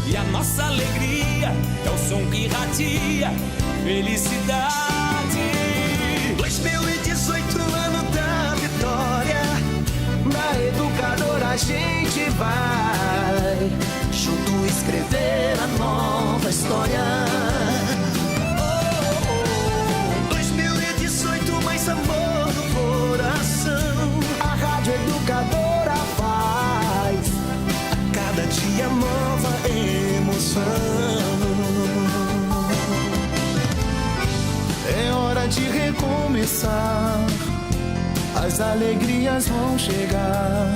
E a nossa alegria é o som que irradia felicidade. 2018, ano da vitória. Na Educadora a gente vai junto escrever a nova história. 2018, mais amor no coração. A Rádio Educadora faz a cada dia nova emoção. É hora de recomeçar, as alegrias vão chegar.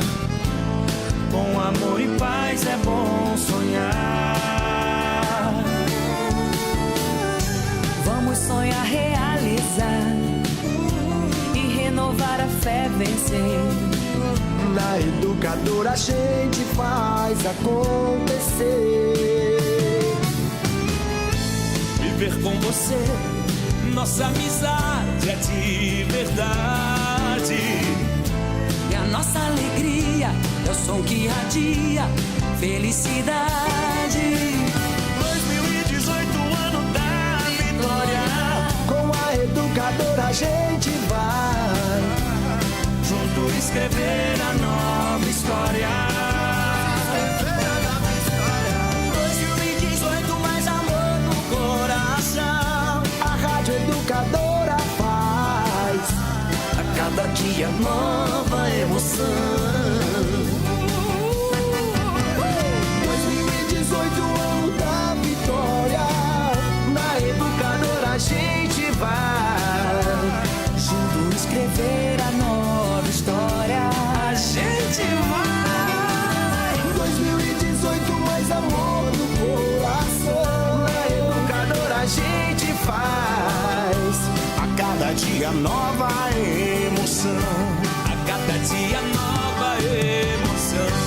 Com amor e paz é bom sonhar. Vamos sonhar, realizar e renovar a fé, vencer. Na Educadora a gente faz acontecer. Viver com você, nossa amizade é de verdade. E a nossa alegria é o som que irradia felicidade. 2018, ano da vitória. Com a Educadora a gente vai junto escrever a nova história. 2018, mais amor no coração. A Rádio Educadora faz a cada dia nova emoção. 2018, ano da vitória. Na Educadora a gente vai junto escrever a nova história. A gente vai. 2018, mais amor no coração. Na Educadora a gente faz a cada dia nova emoção. A cada dia nova emoção.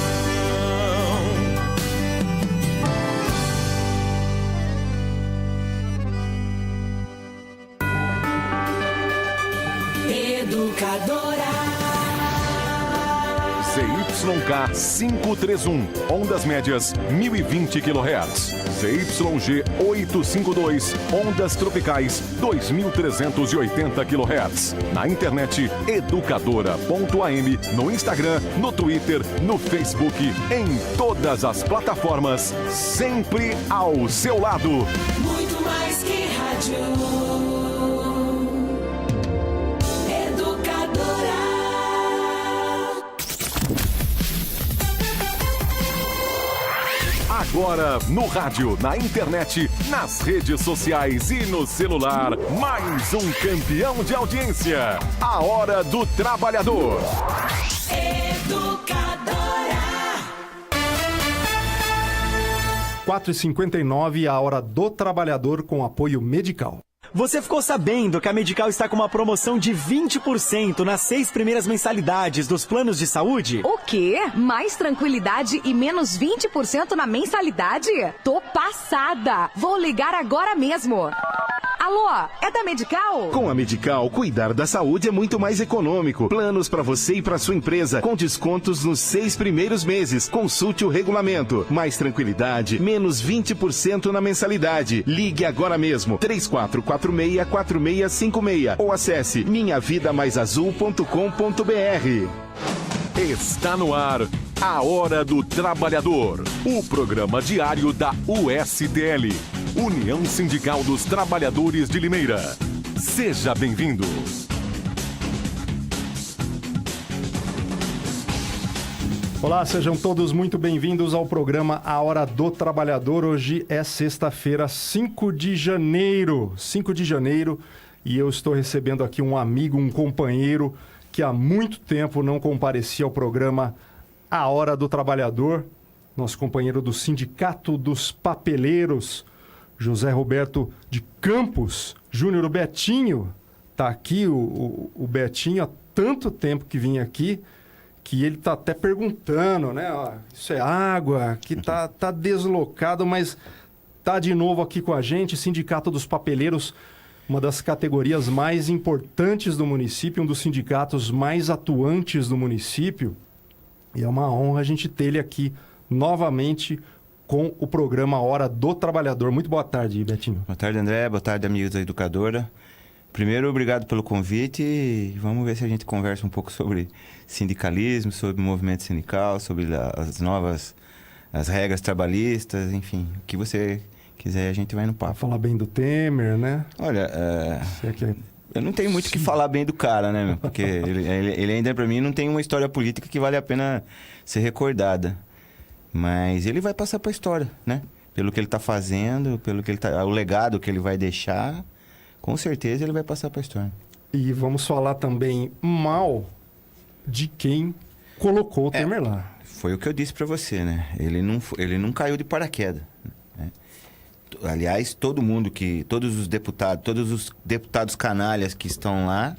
ZYK 531, ondas médias 1020 kHz. ZYG 852, ondas tropicais 2380 kHz. Na internet educadora.am, no Instagram, no Twitter, no Facebook, em todas as plataformas, sempre ao seu lado. Muito mais que rádio. Agora, no rádio, na internet, nas redes sociais e no celular, mais um campeão de audiência. A Hora do Trabalhador. Educadora. 4h59, a Hora do Trabalhador com apoio Medical. Você ficou sabendo que a Medical está com uma promoção de 20% nas 6 primeiras mensalidades dos planos de saúde? O quê? Mais tranquilidade e menos 20% na mensalidade? Tô passada! Vou ligar agora mesmo. Alô, é da Medical? Com a Medical, cuidar da saúde é muito mais econômico. Planos para você e para sua empresa, com descontos nos 6 primeiros meses. Consulte o regulamento. Mais tranquilidade, menos 20% na mensalidade. Ligue agora mesmo, 3446-4656 ou acesse minhavidamaisazul.com.br. Está no ar a Hora do Trabalhador, o programa diário da USTL, União Sindical dos Trabalhadores de Limeira. Seja bem-vindo. Olá, sejam todos muito bem-vindos ao programa A Hora do Trabalhador. Hoje é sexta-feira, 5 de janeiro. 5 de janeiro, e eu estou recebendo aqui um amigo, um companheiro que há muito tempo não comparecia ao programa A Hora do Trabalhador, nosso companheiro do Sindicato dos Papeleiros, José Roberto de Campos Júnior, o Betinho. Está aqui, o Betinho, há tanto tempo que vinha aqui, que ele está até perguntando, né? Ó, isso é água, que tá deslocado, mas tá de novo aqui com a gente, Sindicato dos Papeleiros, uma das categorias mais importantes do município, um dos sindicatos mais atuantes do município. E é uma honra a gente ter ele aqui novamente com o programa Hora do Trabalhador. Muito boa tarde, Betinho. Boa tarde, André. Boa tarde, amigos da Educadora. Primeiro, obrigado pelo convite e vamos ver se a gente conversa um pouco sobre sindicalismo, sobre movimento sindical, sobre as regras trabalhistas, enfim, o que você quiser, a gente vai no papo. Falar bem do Temer, né? Olha, eu não tenho muito o que falar bem do cara, né, meu? Porque ele ainda, pra mim, não tem uma história política que vale a pena ser recordada. Mas ele vai passar pra história, né? Pelo que ele tá fazendo, o legado que ele vai deixar, com certeza ele vai passar pra história. E vamos falar também mal de quem colocou o Temer lá. Foi o que eu disse pra você, né? Ele não caiu de paraquedas, né? Aliás, todos os deputados canalhas que estão lá,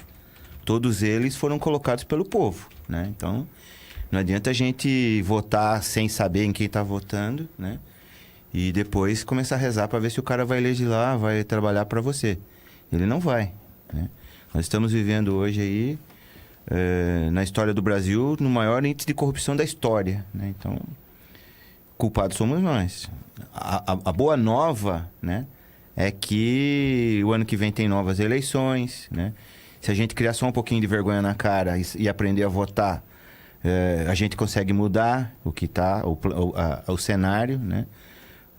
todos eles foram colocados pelo povo, né? Então, não adianta a gente votar sem saber em quem está votando, né? E depois começar a rezar para ver se o cara vai legislar, vai trabalhar para você. Ele não vai, né? Nós estamos vivendo hoje aí, na história do Brasil, no maior índice de corrupção da história, né? Então, culpados somos nós. A boa nova, né, é que o ano que vem tem novas eleições, né? Se a gente criar só um pouquinho de vergonha na cara e aprender a votar, a gente consegue mudar o cenário, né?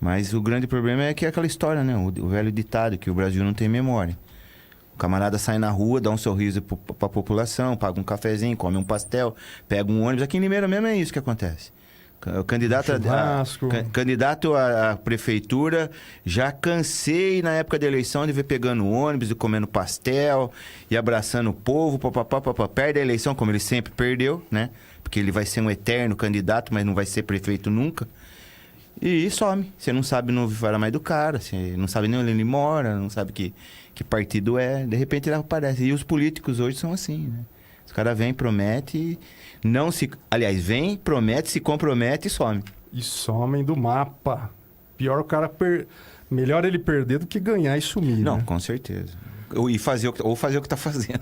Mas o grande problema é que é aquela história, né? O velho ditado que o Brasil não tem memória. O camarada sai na rua, dá um sorriso para a população, paga um cafezinho, come um pastel, pega um ônibus. Aqui em Limeira mesmo é isso que acontece. O candidato à prefeitura, já cansei na época da eleição de ver pegando ônibus e comendo pastel e abraçando o povo, perde a eleição, como ele sempre perdeu, né? Porque ele vai ser um eterno candidato, mas não vai ser prefeito nunca. E some. Você não sabe, não fala mais do cara, você não sabe nem onde ele mora, não sabe que partido é. De repente ele aparece. E os políticos hoje são assim, né? Os caras vêm, prometem, vem, promete, se compromete e some. E somem do mapa. Pior o cara... Melhor ele perder do que ganhar e sumir, Não, né? Com certeza. Ou fazer o que está fazendo.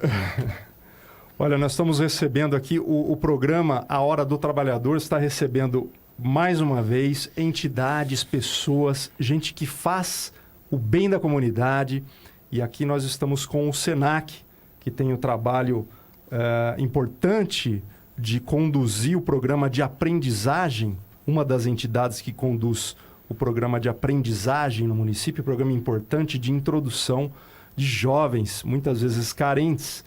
Olha, nós estamos recebendo aqui o programa A Hora do Trabalhador, está recebendo, mais uma vez, entidades, pessoas, gente que faz o bem da comunidade. E aqui nós estamos com o SENAC, que tem o trabalho importante de conduzir o programa de aprendizagem, uma das entidades que conduz o programa de aprendizagem no município, programa importante de introdução de jovens, muitas vezes carentes,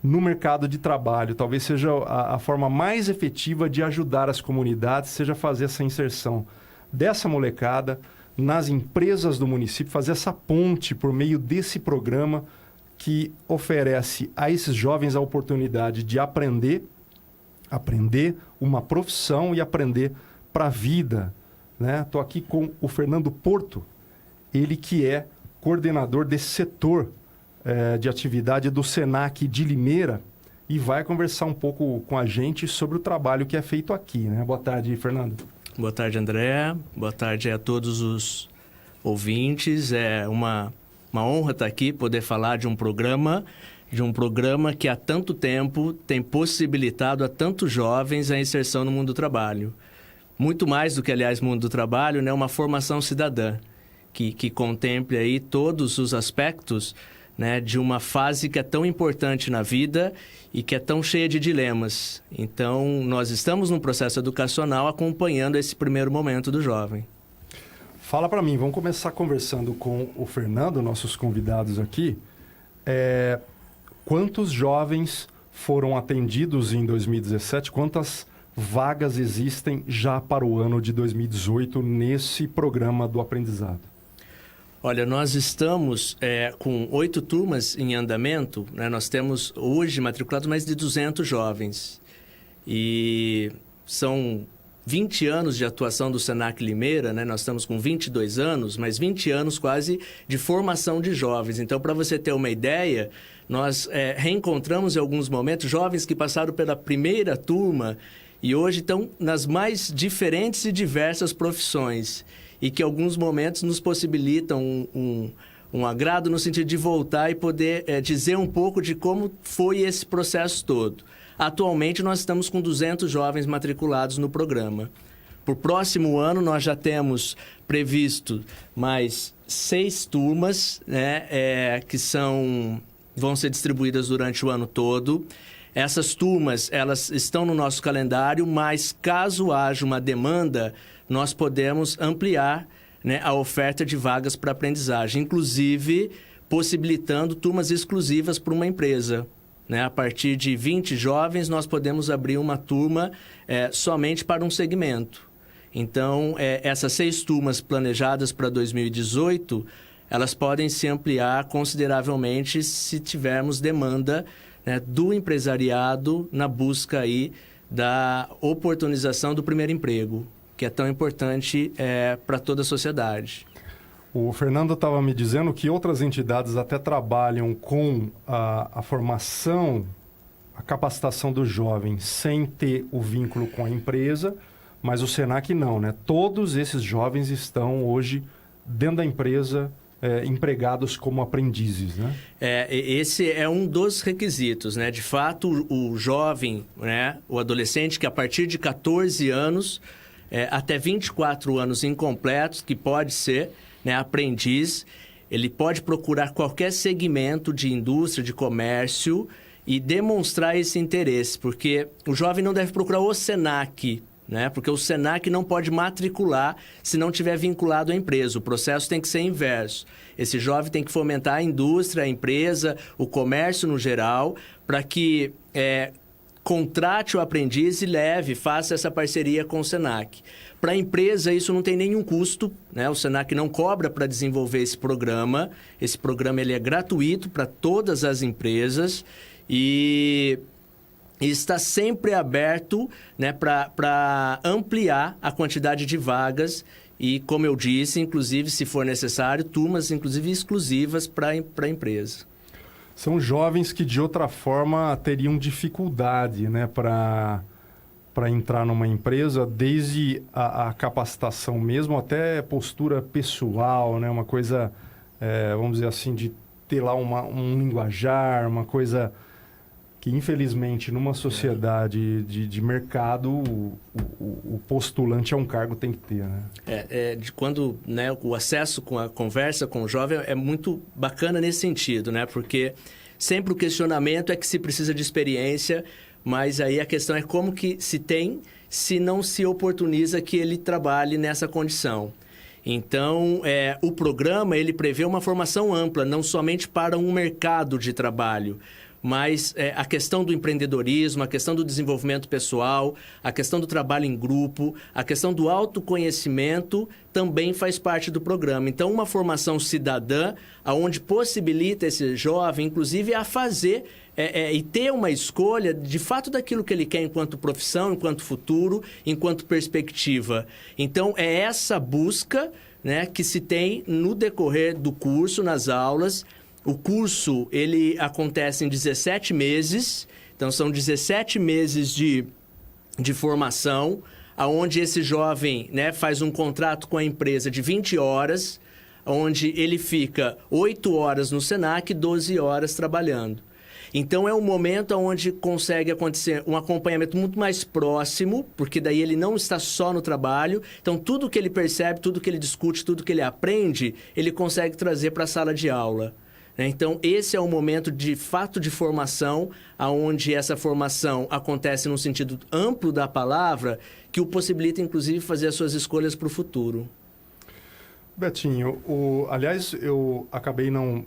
no mercado de trabalho. Talvez seja a forma mais efetiva de ajudar as comunidades, seja fazer essa inserção dessa molecada nas empresas do município, fazer essa ponte por meio desse programa que oferece a esses jovens a oportunidade de aprender uma profissão e aprender para a vida, né? Estou aqui com o Fernando Porto, ele que é coordenador desse setor de atividade do SENAC de Limeira e vai conversar um pouco com a gente sobre o trabalho que é feito aqui, né? Boa tarde, Fernando. Boa tarde, André. Boa tarde a todos os ouvintes. É uma honra estar aqui, poder falar de um programa que há tanto tempo tem possibilitado a tantos jovens a inserção no mundo do trabalho. Muito mais do que, aliás, mundo do trabalho, né? Uma formação cidadã que contemple aí todos os aspectos, né, de uma fase que é tão importante na vida e que é tão cheia de dilemas. Então, nós estamos num processo educacional acompanhando esse primeiro momento do jovem. Fala para mim, vamos começar conversando com o Fernando, nossos convidados aqui. Quantos jovens foram atendidos em 2017? Quantas vagas existem já para o ano de 2018 nesse programa do aprendizado? Olha, nós estamos com 8 turmas em andamento, né? Nós temos hoje matriculados mais de 200 jovens. E são 20 anos de atuação do SENAC Limeira, né? Nós estamos com 22 anos, mas 20 anos quase de formação de jovens. Então, para você ter uma ideia, nós reencontramos em alguns momentos jovens que passaram pela primeira turma e hoje estão nas mais diferentes e diversas profissões. E que em alguns momentos nos possibilitam um agrado no sentido de voltar e poder dizer um pouco de como foi esse processo todo. Atualmente, nós estamos com 200 jovens matriculados no programa. Para o próximo ano, nós já temos previsto mais 6 turmas, né, que vão ser distribuídas durante o ano todo. Essas turmas, elas estão no nosso calendário, mas caso haja uma demanda, nós podemos ampliar, né, a oferta de vagas para aprendizagem, inclusive possibilitando turmas exclusivas para uma empresa. Né? A partir de 20 jovens, nós podemos abrir uma turma somente para um segmento. Então, essas 6 turmas planejadas para 2018, elas podem se ampliar consideravelmente se tivermos demanda, né, do empresariado na busca aí da oportunização do primeiro emprego, que é tão importante para toda a sociedade. O Fernando estava me dizendo que outras entidades até trabalham com a formação, a capacitação do jovem sem ter o vínculo com a empresa, mas o Senac não, né? Todos esses jovens estão hoje dentro da empresa, empregados como aprendizes, né? Esse é um dos requisitos, né? De fato, o jovem, né, o adolescente que a partir de 14 anos até 24 anos incompletos, que pode ser, né, aprendiz, ele pode procurar qualquer segmento de indústria, de comércio e demonstrar esse interesse, porque o jovem não deve procurar o Senac, né? Porque o Senac não pode matricular se não tiver vinculado à empresa. O processo tem que ser inverso. Esse jovem tem que fomentar a indústria, a empresa, o comércio no geral, para que contrate o aprendiz e faça essa parceria com o Senac. Para a empresa, isso não tem nenhum custo, né? O Senac não cobra para desenvolver esse programa. Esse programa ele é gratuito para todas as empresas e está sempre aberto, né, para ampliar a quantidade de vagas e, como eu disse, inclusive, se for necessário, turmas, inclusive, exclusivas para a empresa. São jovens que, de outra forma, teriam dificuldade, né, para entrar numa empresa, desde a capacitação mesmo, até postura pessoal, né, uma coisa, vamos dizer assim, de ter lá um linguajar, uma coisa que, infelizmente, numa sociedade de mercado, o postulante a um cargo tem que ter, né? Quando, né, o acesso com a conversa com o jovem é muito bacana nesse sentido, né? Porque sempre o questionamento é que se precisa de experiência, mas aí a questão é como que se tem, se não se oportuniza que ele trabalhe nessa condição. Então, o programa ele prevê uma formação ampla, não somente para um mercado de trabalho, mas a questão do empreendedorismo, a questão do desenvolvimento pessoal, a questão do trabalho em grupo, a questão do autoconhecimento também faz parte do programa. Então, uma formação cidadã, onde possibilita esse jovem, inclusive, a fazer e ter uma escolha, de fato, daquilo que ele quer enquanto profissão, enquanto futuro, enquanto perspectiva. Então, é essa busca, né, que se tem no decorrer do curso, nas aulas. O curso, ele acontece em 17 meses, então são 17 meses de formação, onde esse jovem, né, faz um contrato com a empresa de 20 horas, onde ele fica 8 horas no Senac e 12 horas trabalhando. Então, é um momento onde consegue acontecer um acompanhamento muito mais próximo, porque daí ele não está só no trabalho. Então, tudo que ele percebe, tudo que ele discute, tudo que ele aprende, ele consegue trazer para a sala de aula. Então, esse é um momento de fato de formação, onde essa formação acontece no sentido amplo da palavra, que o possibilita, inclusive, fazer as suas escolhas para o futuro. Betinho, aliás, eu acabei não...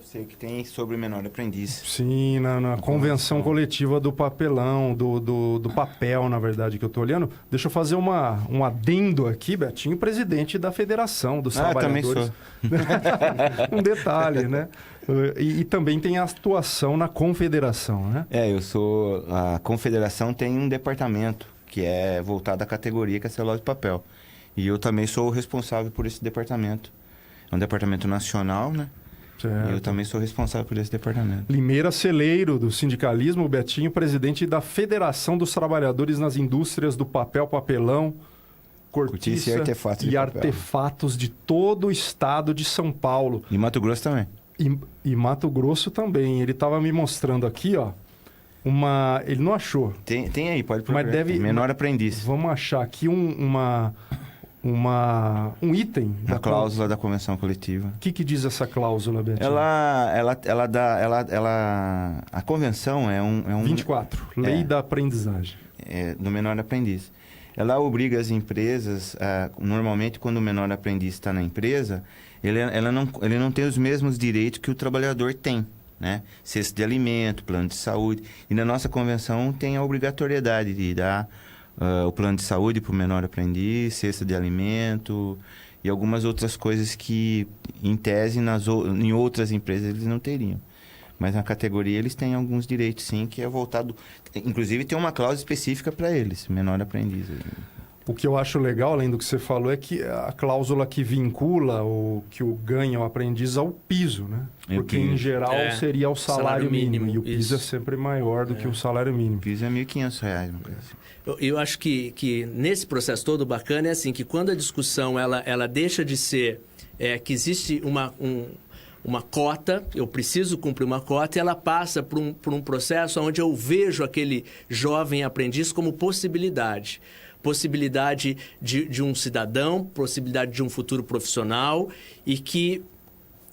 Sei que tem sobre o menor aprendiz. Sim, na convenção coletiva do papelão, do papel, na verdade, que eu estou olhando. Deixa eu fazer um adendo aqui, Betinho, presidente da Federação dos Trabalhadores. Também sou. Um detalhe, né? E também tem a atuação na confederação, né? A confederação tem um departamento que é voltado à categoria que é celulose e papel. E eu também sou o responsável por esse departamento. É um departamento nacional, né? Certo. E eu também sou responsável por esse departamento. Limeira Celeiro, do sindicalismo, Betinho, presidente da Federação dos Trabalhadores nas Indústrias do Papel, Papelão, Cortiça e Artefatos de todo o estado de São Paulo. E Mato Grosso também. E Mato Grosso também. Ele estava me mostrando aqui, ó. Ele não achou. Tem aí, pode procurar. Mas deve... Menor aprendiz. Vamos achar aqui um item. A cláusula da convenção coletiva. O que diz essa cláusula, Betinho? Ela dá... A convenção é um... 24. Lei da aprendizagem. Do menor aprendiz. Ela obriga as empresas, normalmente quando o menor aprendiz está na empresa, ele não tem os mesmos direitos que o trabalhador tem, né? Cesta de alimento, plano de saúde. E na nossa convenção tem a obrigatoriedade de dar o plano de saúde para o menor aprendiz, cesta de alimento e algumas outras coisas que, em tese, em outras empresas eles não teriam. Mas na categoria eles têm alguns direitos, sim, que é voltado... Inclusive tem uma cláusula específica para eles, menor aprendiz. O que eu acho legal, além do que você falou, é que a cláusula que vincula que o ganha o aprendiz ao piso, né? Porque, em geral, seria o salário mínimo. E o piso é sempre maior do que o salário mínimo. O piso é R$ 1.500. Eu acho que nesse processo todo bacana é assim, que quando a discussão ela deixa de ser que existe uma cota, eu preciso cumprir uma cota, e ela passa por um processo onde eu vejo aquele jovem aprendiz como possibilidade. Possibilidade de um cidadão, possibilidade de um futuro profissional, e que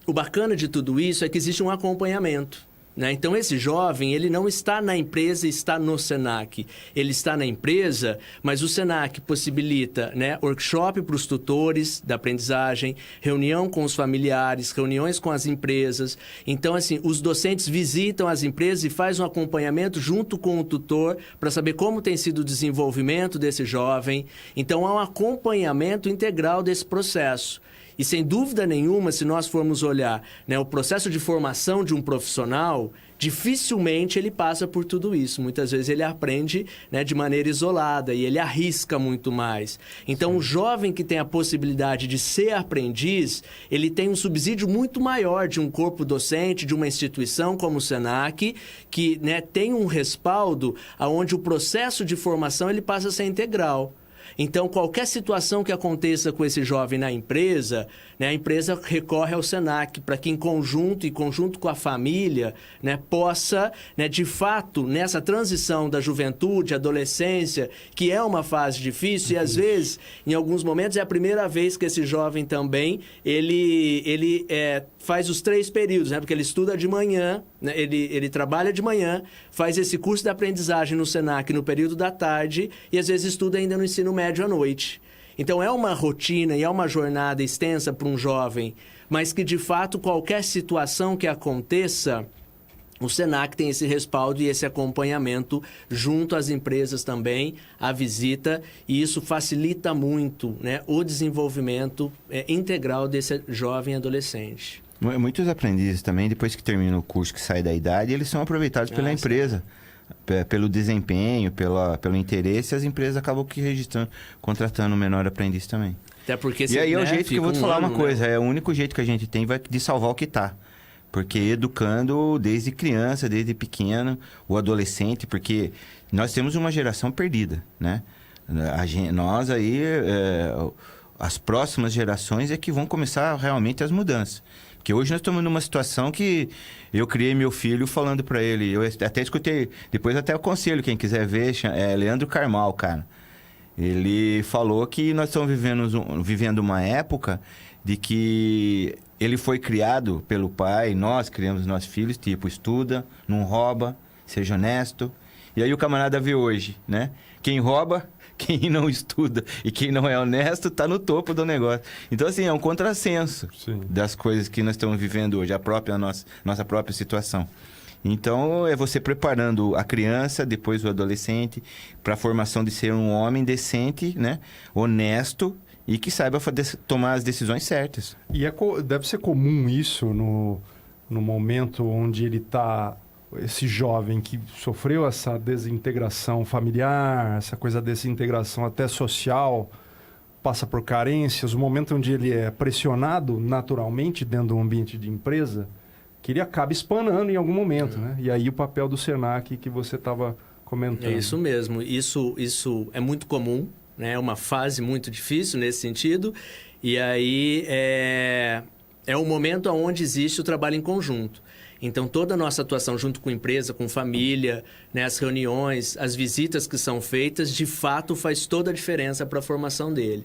o bacana de tudo isso é que existe um acompanhamento. Né? Então, esse jovem, ele não está na empresa, está no Senac. Ele está na empresa, mas o Senac possibilita, né, workshop para os tutores da aprendizagem, reunião com os familiares, reuniões com as empresas. Então, assim, os docentes visitam as empresas e fazem um acompanhamento junto com o tutor para saber como tem sido o desenvolvimento desse jovem. Então, há um acompanhamento integral desse processo. E, sem dúvida nenhuma, se nós formos olhar, né, o processo de formação de um profissional, dificilmente ele passa por tudo isso. Muitas vezes ele aprende, né, de maneira isolada e ele arrisca muito mais. Então, o jovem que tem a possibilidade de ser aprendiz, ele tem um subsídio muito maior de um corpo docente, de uma instituição como o Senac, que, né, tem um respaldo onde o processo de formação ele passa a ser integral. Então, qualquer situação que aconteça com esse jovem na empresa, né, a empresa recorre ao Senac para que, em conjunto com a família, né, possa, né, de fato, nessa transição da juventude, adolescência, que é uma fase difícil, e às vezes, em alguns momentos, é a primeira vez que esse jovem também, ele faz os 3 períodos, né, porque ele estuda de manhã, né, ele trabalha de manhã, faz esse curso de aprendizagem no Senac no período da tarde e às vezes estuda ainda no ensino médio à noite. Então, é uma rotina e é uma jornada extensa para um jovem, mas que, de fato, qualquer situação que aconteça, o Senac tem esse respaldo e esse acompanhamento junto às empresas também, a visita, e isso facilita muito, né, o desenvolvimento integral desse jovem adolescente. Muitos aprendizes também, depois que terminam o curso, que sai da idade, eles são aproveitados pela empresa. Pelo desempenho, pelo interesse, as empresas acabam contratando o menor aprendiz também. Até porque e aí é o jeito que eu vou te falar uma coisa, é o único jeito que a gente tem de salvar o que está. Porque educando desde criança, desde pequeno, o adolescente, porque nós temos uma geração perdida, né? Nós aí, as próximas gerações é que vão começar realmente as mudanças. Porque hoje nós estamos numa situação que eu criei meu filho falando para ele, eu até escutei, depois até aconselho quem quiser ver, Leandro Carmal, cara. Ele falou que nós estamos vivendo uma época de que ele foi criado pelo pai, nós criamos nossos filhos, tipo, estuda, não rouba, seja honesto. E aí o camarada vê hoje, né? Quem rouba, quem não estuda e quem não é honesto está no topo do negócio. Então, assim, é um contrassenso das coisas que nós estamos vivendo hoje, nossa própria situação. Então, é você preparando a criança, depois o adolescente, para a formação de ser um homem decente, né? Honesto e que saiba tomar as decisões certas. E deve ser comum isso no momento onde ele está... Esse jovem que sofreu essa desintegração familiar, essa coisa desintegração até social, passa por carências, o momento onde ele é pressionado naturalmente dentro de um ambiente de empresa, que ele acaba espanando em algum momento, né? E aí o papel do Senac que você estava comentando. É isso mesmo. Isso é muito comum, né? É uma fase muito difícil nesse sentido. E aí é o momento onde existe o trabalho em conjunto. Então, toda a nossa atuação junto com a empresa, com família, né, as reuniões, as visitas que são feitas, de fato faz toda a diferença para a formação dele.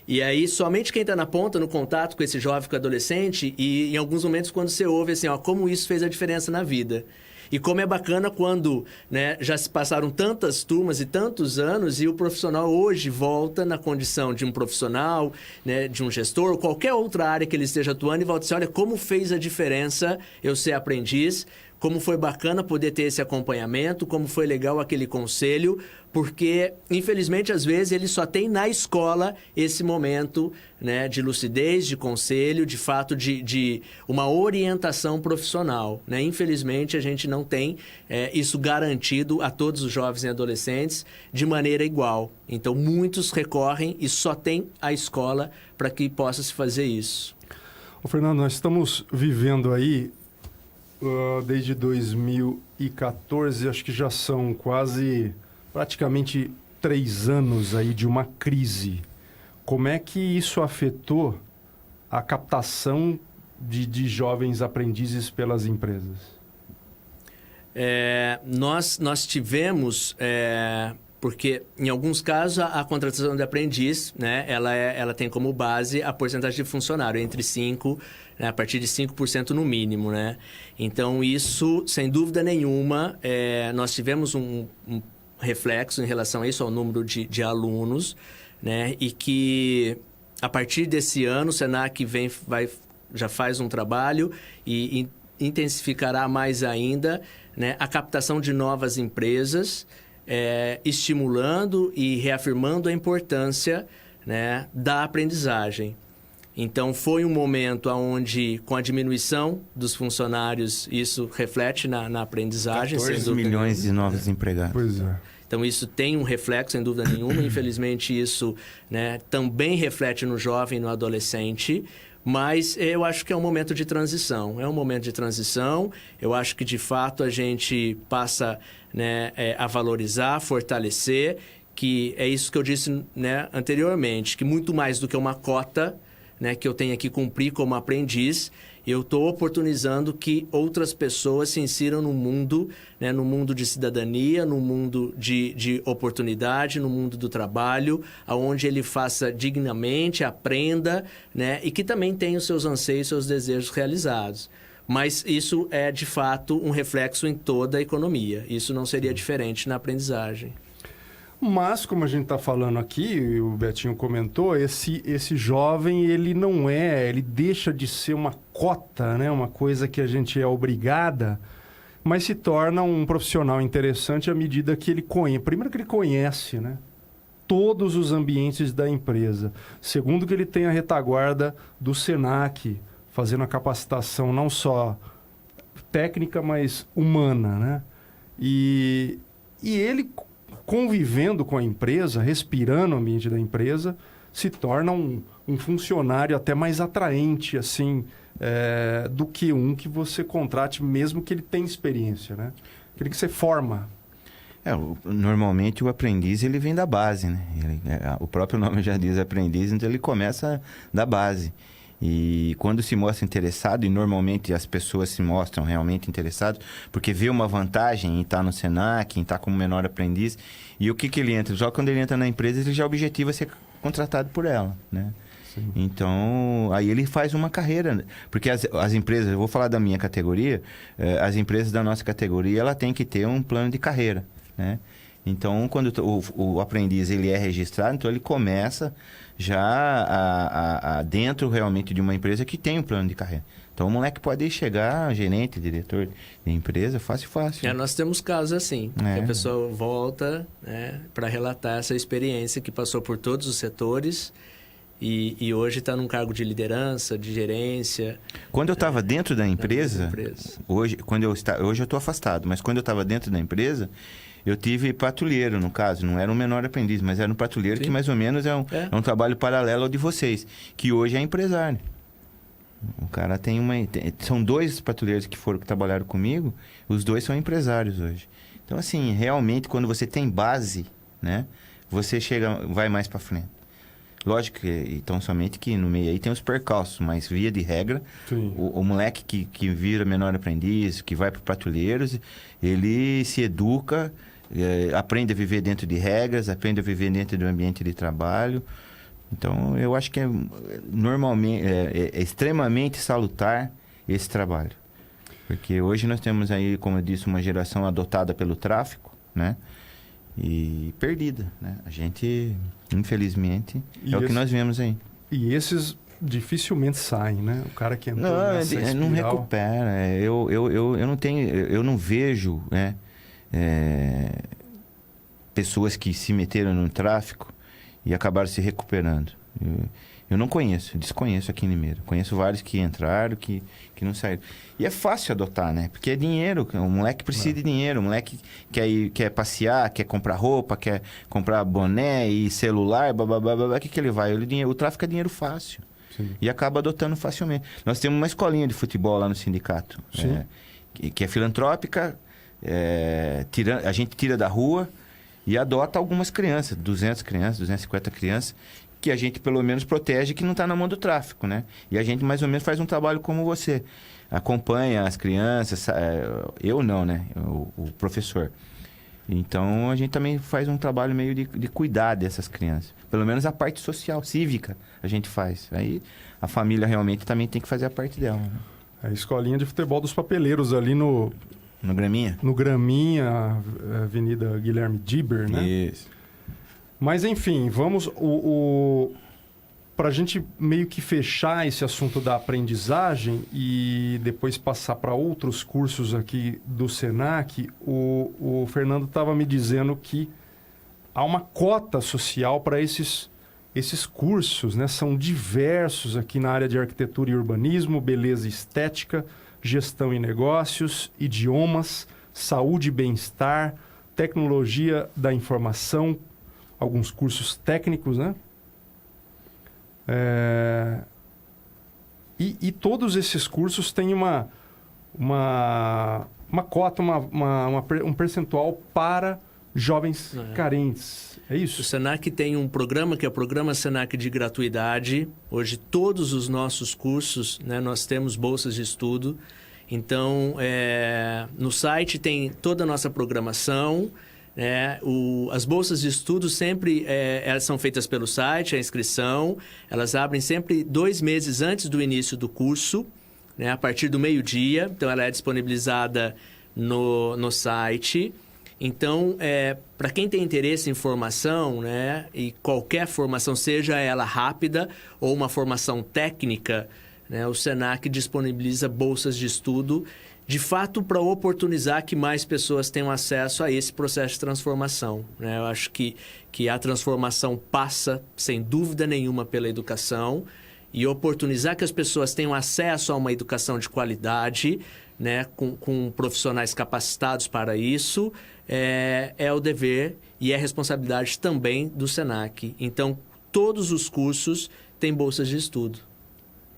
E aí, somente quem está na ponta, no contato com esse jovem, com o adolescente, e em alguns momentos quando você ouve assim, ó, como isso fez a diferença na vida. E como é bacana quando, né, já se passaram tantas turmas e tantos anos e o profissional hoje volta na condição de um profissional, né, de um gestor, ou qualquer outra área que ele esteja atuando e volta assim, olha como fez a diferença eu ser aprendiz, como foi bacana poder ter esse acompanhamento, como foi legal aquele conselho, porque, infelizmente, às vezes, ele só tem na escola esse momento, né, de lucidez, de conselho, de fato, de uma orientação profissional, né? Infelizmente, a gente não tem isso garantido a todos os jovens e adolescentes de maneira igual. Então, muitos recorrem e só tem a escola para que possa se fazer isso. Ô, Fernando, nós estamos vivendo aí desde 2014, acho que já são praticamente 3 anos aí de uma crise. Como é que isso afetou a captação de jovens aprendizes pelas empresas? Nós tivemos, porque em alguns casos a contratação de aprendiz, né, ela tem como base a porcentagem de funcionário, entre 5%, né, a partir de 5% no mínimo, né? Então, isso, sem dúvida nenhuma, nós tivemos um reflexo em relação a isso, ao número de alunos, né? E que, a partir desse ano, o Senac já faz um trabalho e intensificará mais ainda, né, a captação de novas empresas, estimulando e reafirmando a importância, né, da aprendizagem. Então, foi um momento onde, com a diminuição dos funcionários, isso reflete na aprendizagem. 14 milhões de novos empregados. Pois é. Então, isso tem um reflexo, sem dúvida nenhuma. Infelizmente, isso, né, também reflete no jovem e no adolescente. Mas eu acho que é um momento de transição. É um momento de transição. Eu acho que, de fato, a gente passa, né, a valorizar, fortalecer, que é isso que eu disse, né, anteriormente, que muito mais do que uma cota, né, que eu tenho que cumprir como aprendiz, eu estou oportunizando que outras pessoas se insiram no mundo, né, no mundo de cidadania, no mundo de oportunidade, no mundo do trabalho, onde ele faça dignamente, aprenda, né, e que também tenha os seus anseios, seus desejos realizados. Mas isso é, de fato, um reflexo em toda a economia. Isso não seria diferente na aprendizagem. Mas, como a gente está falando aqui, o Betinho comentou, esse jovem, ele deixa de ser uma cota, né? Uma coisa que a gente é obrigada, mas se torna um profissional interessante à medida que ele conhece. Primeiro que ele conhece, né, todos os ambientes da empresa. Segundo que ele tem a retaguarda do Senac, fazendo a capacitação não só técnica, mas humana, né? E ele, convivendo com a empresa, respirando o ambiente da empresa, se torna um funcionário até mais atraente, assim, do que um que você contrate, mesmo que ele tenha experiência, né? Aquele que você forma. Normalmente o aprendiz, ele vem da base, né? O próprio nome já diz aprendiz, então ele começa da base. E quando se mostra interessado, e normalmente as pessoas se mostram realmente interessadas, porque vê uma vantagem em estar no Senac, em estar como menor aprendiz, e o que ele entra? Já quando ele entra na empresa, ele já objetiva ser contratado por ela, né? Sim. Então, aí ele faz uma carreira, porque as empresas, eu vou falar da minha categoria, as empresas da nossa categoria, ela tem que ter um plano de carreira, né? Então, quando o aprendiz ele é registrado, então ele começa já dentro realmente de uma empresa que tem um plano de carreira. Então, o moleque pode chegar gerente, diretor de empresa, fácil. Nós temos casos assim, que a pessoa volta, né, para relatar essa experiência que passou por todos os setores e hoje está num cargo de liderança, de gerência. Quando eu estava dentro da empresa, hoje eu estou afastado, mas quando eu estava dentro da empresa, eu tive patrulheiro, no caso. Não era um menor aprendiz, mas era um patrulheiro. Sim. Que mais ou menos é um trabalho paralelo ao de vocês, que hoje é empresário. O cara tem são 2 patrulheiros que trabalharam comigo, os 2 são empresários hoje. Então, assim, realmente, quando você tem base, né, você vai mais para frente. Lógico que, então, somente que no meio aí tem os percalços, mas via de regra, o moleque que vira menor aprendiz, que vai para patrulheiros, ele se educa, aprende a viver dentro de regras, aprende a viver dentro do ambiente de trabalho. Então, eu acho que normalmente é extremamente salutar esse trabalho. Porque hoje nós temos aí, como eu disse, uma geração adotada pelo tráfico, né? E perdida, né? A gente, infelizmente, o que nós vemos aí. E esses dificilmente saem, né? O cara que entrou nessa espiral... Não recupera. Eu não vejo, né, pessoas que se meteram no tráfico e acabaram se recuperando. Eu não conheço, desconheço aqui em Limeira. Conheço vários que entraram, que não saíram. E é fácil adotar, né? Porque é dinheiro, o moleque precisa de dinheiro. O moleque quer passear, quer comprar roupa, quer comprar boné e celular, o que ele vai? O tráfico é dinheiro fácil. Sim. E acaba adotando facilmente. Nós temos uma escolinha de futebol lá no sindicato, que é filantrópica, a gente tira da rua e adota algumas crianças, 200 crianças, 250 crianças, que a gente pelo menos protege, que não está na mão do tráfico, né? E a gente mais ou menos faz um trabalho como você. Acompanha as crianças, eu não, né? O professor. Então, a gente também faz um trabalho meio de cuidar dessas crianças. Pelo menos a parte social, cívica, a gente faz. Aí, a família realmente também tem que fazer a parte dela. Né? A escolinha de futebol dos papeleiros ali no Graminha? No Graminha, Avenida Guilherme Diber, né? Isso. Mas, enfim, vamos... Para a gente meio que fechar esse assunto da aprendizagem e depois passar para outros cursos aqui do SENAC, o Fernando estava me dizendo que há uma cota social para esses cursos, né? São diversos aqui na área de arquitetura e urbanismo, beleza e estética, gestão e negócios, idiomas, saúde e bem-estar, tecnologia da informação, alguns cursos técnicos, né? E todos esses cursos têm uma cota, um percentual para jovens carentes. É isso? O SENAC tem um programa que é o Programa SENAC de Gratuidade. Hoje, todos os nossos cursos, né, nós temos bolsas de estudo. Então, no site tem toda a nossa programação. As bolsas de estudo sempre elas são feitas pelo site, a inscrição. Elas abrem sempre 2 meses antes do início do curso, né, a partir do meio-dia. Então, ela é disponibilizada no site. Então, para quem tem interesse em formação, né, e qualquer formação, seja ela rápida ou uma formação técnica, né, o SENAC disponibiliza bolsas de estudo, de fato, para oportunizar que mais pessoas tenham acesso a esse processo de transformação. Né? Eu acho que a transformação passa, sem dúvida nenhuma, pela educação, e oportunizar que as pessoas tenham acesso a uma educação de qualidade, né, com profissionais capacitados para isso, é o dever e é responsabilidade também do SENAC. Então, todos os cursos têm bolsas de estudo.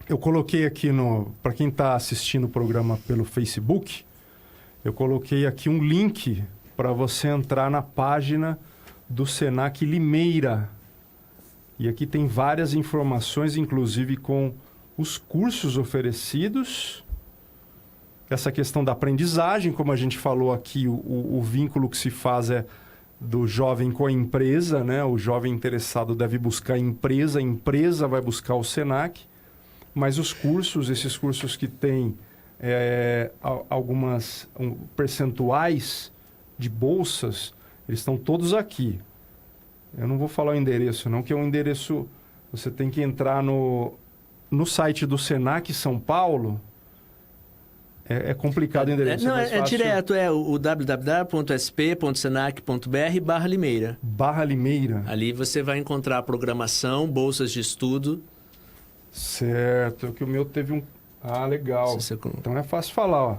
Eu coloquei aqui para quem está assistindo o programa pelo Facebook, eu coloquei aqui um link para você entrar na página do SENAC Limeira. E aqui tem várias informações, inclusive com os cursos oferecidos. Essa questão da aprendizagem, como a gente falou aqui, o vínculo que se faz é do jovem com a empresa, né? O jovem interessado deve buscar a empresa vai buscar o SENAC. Mas os cursos, esses cursos que têm algumas percentuais de bolsas, eles estão todos aqui. Eu não vou falar o endereço, não, que é um endereço... Você tem que entrar no site do SENAC São Paulo. É complicado o endereço. Não, é direto, o www.sp.senac.br/Limeira. /Limeira. Ali você vai encontrar a programação, bolsas de estudo. Certo, que o meu teve um... legal. Então é fácil falar, ó.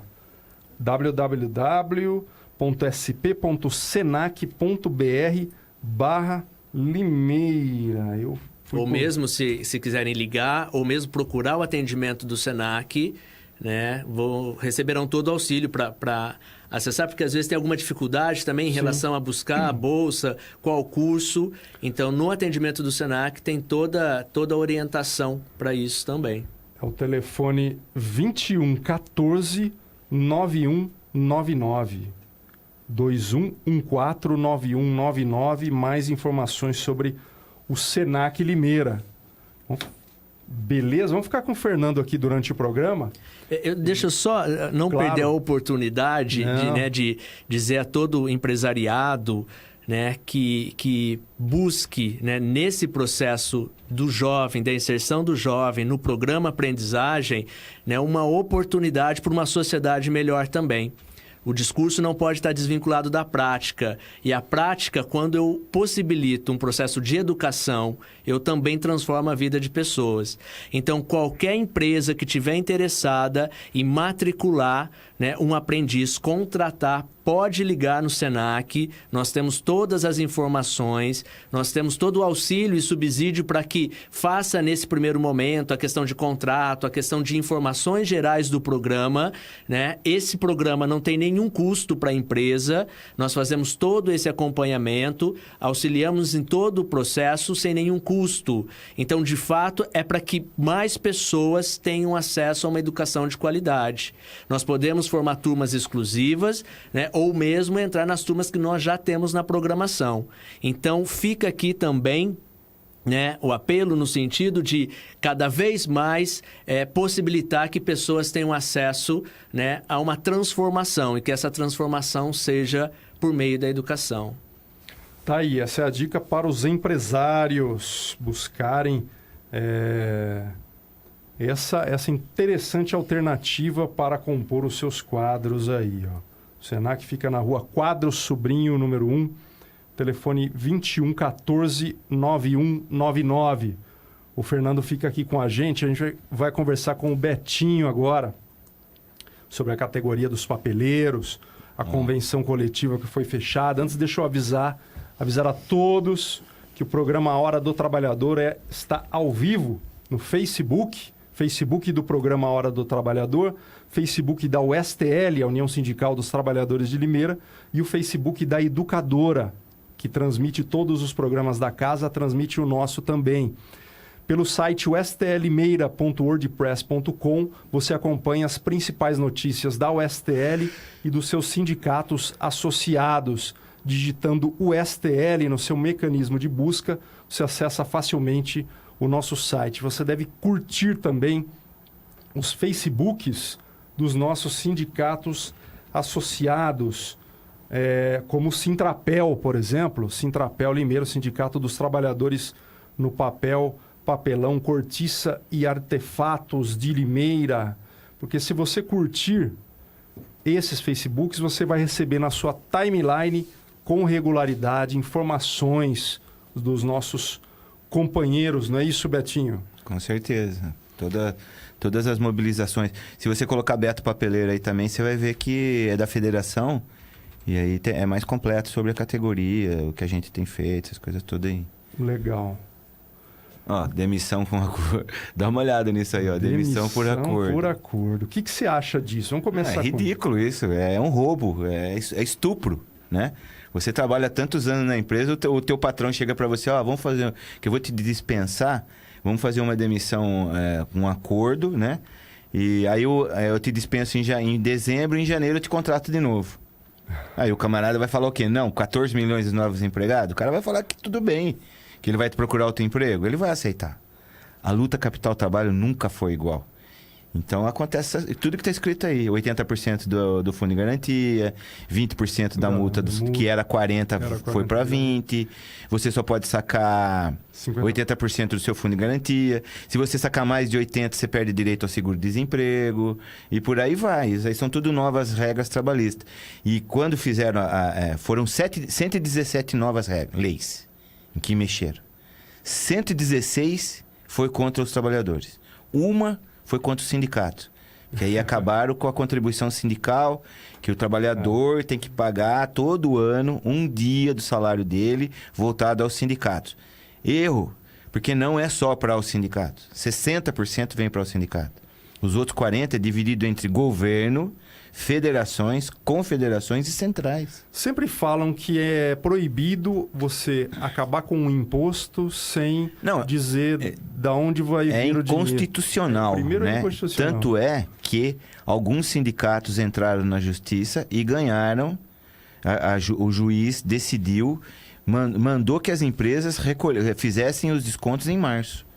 www.sp.senac.br/Limeira. Mesmo se quiserem ligar, ou mesmo procurar o atendimento do SENAC, né? Receberão todo o auxílio para acessar, porque às vezes tem alguma dificuldade também em relação a buscar a bolsa, qual curso. Então, no atendimento do Senac tem toda a orientação para isso também. É o telefone 2114 9199. 2114-9199. Mais informações sobre o Senac Limeira. Beleza? Vamos ficar com o Fernando aqui durante o programa? Deixa eu só não perder a oportunidade de dizer a todo empresariado, né, que busque, né, nesse processo do jovem, da inserção do jovem no programa aprendizagem, né, uma oportunidade para uma sociedade melhor também. O discurso não pode estar desvinculado da prática. E a prática, quando eu possibilito um processo de educação, eu também transformo a vida de pessoas. Então, qualquer empresa que estiver interessada em matricular, né, um aprendiz, contratar, pode ligar no Senac. Nós temos todas as informações, nós temos todo o auxílio e subsídio para que faça nesse primeiro momento a questão de contrato, a questão de informações gerais do programa, né? Esse programa não tem nenhum custo para a empresa, nós fazemos todo esse acompanhamento, auxiliamos em todo o processo sem nenhum custo. Então, de fato, é para que mais pessoas tenham acesso a uma educação de qualidade. Nós podemos formar turmas exclusivas, né? Ou mesmo entrar nas turmas que nós já temos na programação. Então, fica aqui também, né, o apelo no sentido de cada vez mais possibilitar que pessoas tenham acesso, né, a uma transformação e que essa transformação seja por meio da educação. Tá aí, essa é a dica para os empresários buscarem essa interessante alternativa para compor os seus quadros aí, ó. O Senac fica na rua Quadro Sobrinho, número 1, telefone 2114-9199. O Fernando fica aqui com a gente vai conversar com o Betinho agora sobre a categoria dos papeleiros, a convenção coletiva que foi fechada. Antes, deixa eu avisar a todos que o programa A Hora do Trabalhador está ao vivo no Facebook do programa A Hora do Trabalhador, Facebook da USTL, a União Sindical dos Trabalhadores de Limeira, e o Facebook da Educadora, que transmite todos os programas da casa, transmite o nosso também. Pelo site ustlmeira.wordpress.com, você acompanha as principais notícias da USTL e dos seus sindicatos associados. Digitando USTL no seu mecanismo de busca, você acessa facilmente o nosso site. Você deve curtir também os Facebooks dos nossos sindicatos associados, como o Sintrapel, por exemplo. Sintrapel Limeira, Sindicato dos Trabalhadores no Papel, Papelão, Cortiça e Artefatos de Limeira. Porque se você curtir esses Facebooks, você vai receber na sua timeline com regularidade informações dos nossos companheiros, não é isso, Betinho? Com certeza. Todas as mobilizações. Se você colocar Beto Papeleiro aí também, você vai ver que é da federação. E aí é mais completo sobre a categoria, o que a gente tem feito, essas coisas todas aí. Legal. Ó, demissão com acordo. Dá uma olhada nisso aí, ó. Demissão por acordo. Por acordo. O que você acha disso? Vamos começar É ridículo isso. É um roubo. É estupro, né? Você trabalha tantos anos na empresa, o teu patrão chega para você, ó, vamos fazer, que eu vou te dispensar, vamos fazer uma demissão com um acordo, né? E aí eu te dispenso em dezembro, em janeiro eu te contrato de novo. Aí o camarada vai falar o quê? Não, 14 milhões de novos empregados? O cara vai falar que tudo bem, que ele vai te procurar outro emprego. Ele vai aceitar. A luta capital-trabalho nunca foi igual. Então, acontece tudo que está escrito aí. 80% do fundo de garantia, 20% da multa, que era 40%, foi para 20%. Você só pode sacar 80% do seu fundo de garantia. Se você sacar mais de 80%, você perde direito ao seguro-desemprego. E por aí vai. Isso aí são tudo novas regras trabalhistas. E quando fizeram... foram 117 novas leis em que mexeram. 116 foi contra os trabalhadores. Uma foi contra o sindicato. Que aí acabaram com a contribuição sindical, que o trabalhador tem que pagar todo ano um dia do salário dele voltado aos sindicatos. Erro, porque não é só para os sindicatos. 60% vem para o sindicato. Os outros 40% é dividido entre governo, federações, confederações e centrais. Sempre falam que é proibido você acabar com um imposto sem dizer da onde vai vir o dinheiro. É inconstitucional, né? É inconstitucional. Tanto é que alguns sindicatos entraram na justiça e ganharam. O juiz decidiu, mandou que as empresas fizessem os descontos em março.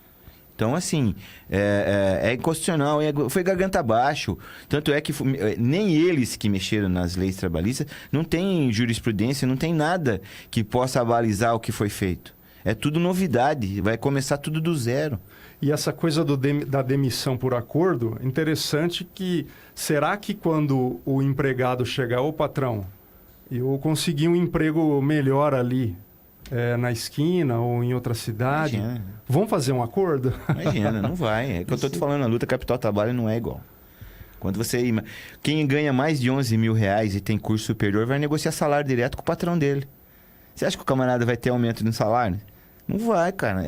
Então, assim, é inconstitucional, foi garganta abaixo. Tanto é que nem eles que mexeram nas leis trabalhistas não tem jurisprudência, não tem nada que possa avalizar o que foi feito. É tudo novidade, vai começar tudo do zero. E essa coisa da demissão por acordo, interessante que... Será que quando o empregado chegar, ô patrão, eu consegui um emprego melhor ali... na esquina ou em outra cidade, vão fazer um acordo? Imagina, não vai. É que eu estou te falando, a luta capital-trabalho não é igual. Quando quem ganha mais de 11 mil reais e tem curso superior vai negociar salário direto com o patrão dele. Você acha que o camarada vai ter aumento no salário? Não vai, cara.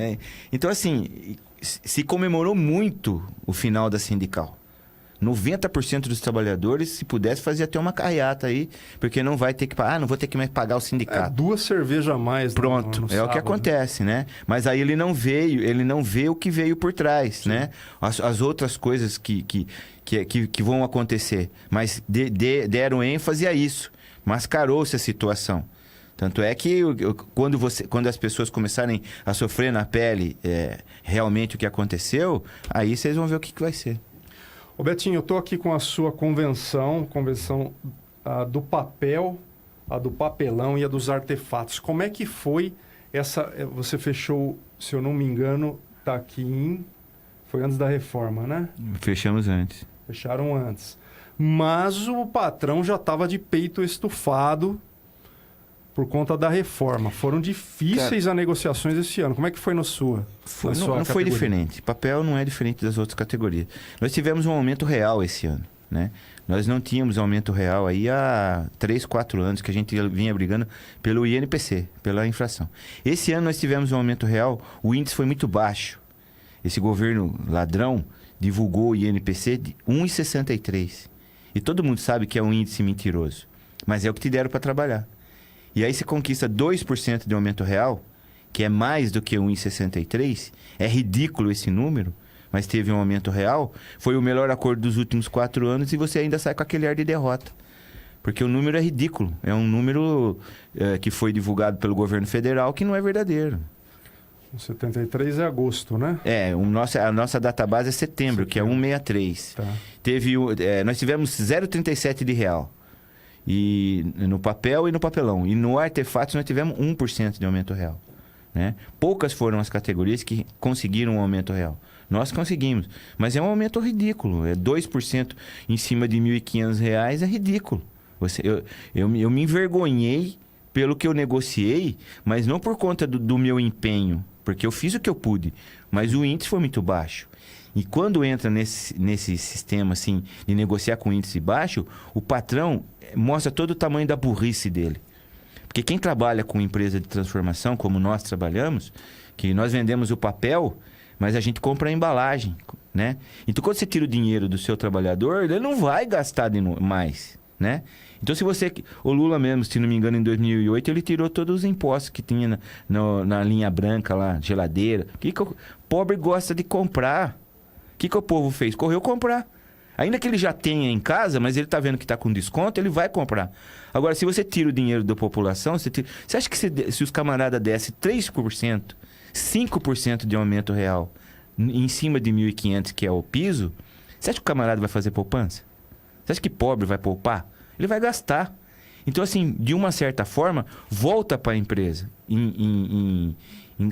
Então, assim, se comemorou muito o final da sindical. 90% dos trabalhadores, se pudesse, fazia até uma carreata aí, porque não vai ter que pagar, não vou ter que mais pagar o sindicato. 2 cervejas a mais. Pronto, no sábado, o que acontece, né? Mas aí ele não vê o que veio por trás, Sim. né? As outras coisas que vão acontecer. Mas deram ênfase a isso. Mascarou-se a situação. Tanto é que quando as pessoas começarem a sofrer na pele realmente o que aconteceu, aí vocês vão ver o que vai ser. Ô Betinho, eu estou aqui com a sua convenção do papel, a do papelão e a dos artefatos. Como é que foi essa... Você fechou, se eu não me engano, está aqui foi antes da reforma, né? Fechamos antes. Fecharam antes. Mas o patrão já estava de peito estufado por conta da reforma. Foram difíceis as negociações esse ano. Como é que foi na sua? Não foi diferente. Papel não é diferente das outras categorias. Nós tivemos um aumento real esse ano, né? Nós não tínhamos aumento real aí há 3, 4 anos que a gente vinha brigando pelo INPC, pela inflação. Esse ano nós tivemos um aumento real, o índice foi muito baixo. Esse governo ladrão divulgou o INPC de 1,63. E todo mundo sabe que é um índice mentiroso. Mas é o que te deram para trabalhar. E aí você conquista 2% de aumento real, que é mais do que 1,63. É ridículo esse número, mas teve um aumento real. Foi o melhor acordo dos últimos 4 anos e você ainda sai com aquele ar de derrota. Porque o número é ridículo. É um número que foi divulgado pelo governo federal que não é verdadeiro. 73 é agosto, né? A nossa database é setembro, que é 1,63. Tá. Nós tivemos 0,37 de real. E no papel e no papelão. E no artefatos nós tivemos 1% de aumento real. Né? Poucas foram as categorias que conseguiram um aumento real. Nós conseguimos. Mas é um aumento ridículo. 2% em cima de R$ 1.500 é ridículo. Eu me envergonhei pelo que eu negociei, mas não por conta do meu empenho. Porque eu fiz o que eu pude. Mas o índice foi muito baixo. E quando entra nesse sistema assim, de negociar com índice baixo, o patrão mostra todo o tamanho da burrice dele. Porque quem trabalha com empresa de transformação, como nós trabalhamos, que nós vendemos o papel, mas a gente compra a embalagem, né? Então, quando você tira o dinheiro do seu trabalhador, ele não vai gastar mais, né? Então, o Lula mesmo, se não me engano, em 2008, ele tirou todos os impostos que tinha na linha branca lá, geladeira. O pobre gosta de comprar. O que o povo fez? Correu comprar. Ainda que ele já tenha em casa, mas ele está vendo que está com desconto, ele vai comprar. Agora, se você tira o dinheiro da população, você acha que se os camaradas dessem 3%, 5% de aumento real em cima de 1.500, que é o piso, você acha que o camarada vai fazer poupança? Você acha que pobre vai poupar? Ele vai gastar. Então, assim, de uma certa forma, volta para a empresa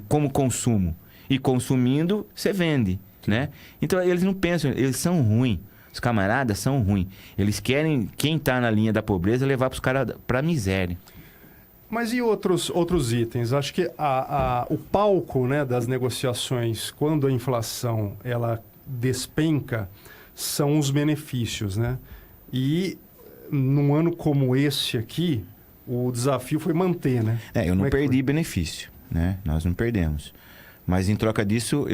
como consumo. E consumindo, você vende. Né? Então, eles não pensam, eles são ruins. Os camaradas são ruins. Eles querem, quem está na linha da pobreza, levar para os caras para a miséria. Mas e outros itens? Acho que o palco, né, das negociações, quando a inflação ela despenca, são os benefícios. Né? E num ano como esse aqui, o desafio foi manter. Né? Eu não perdi benefício. Né? Nós não perdemos. Mas, em troca disso,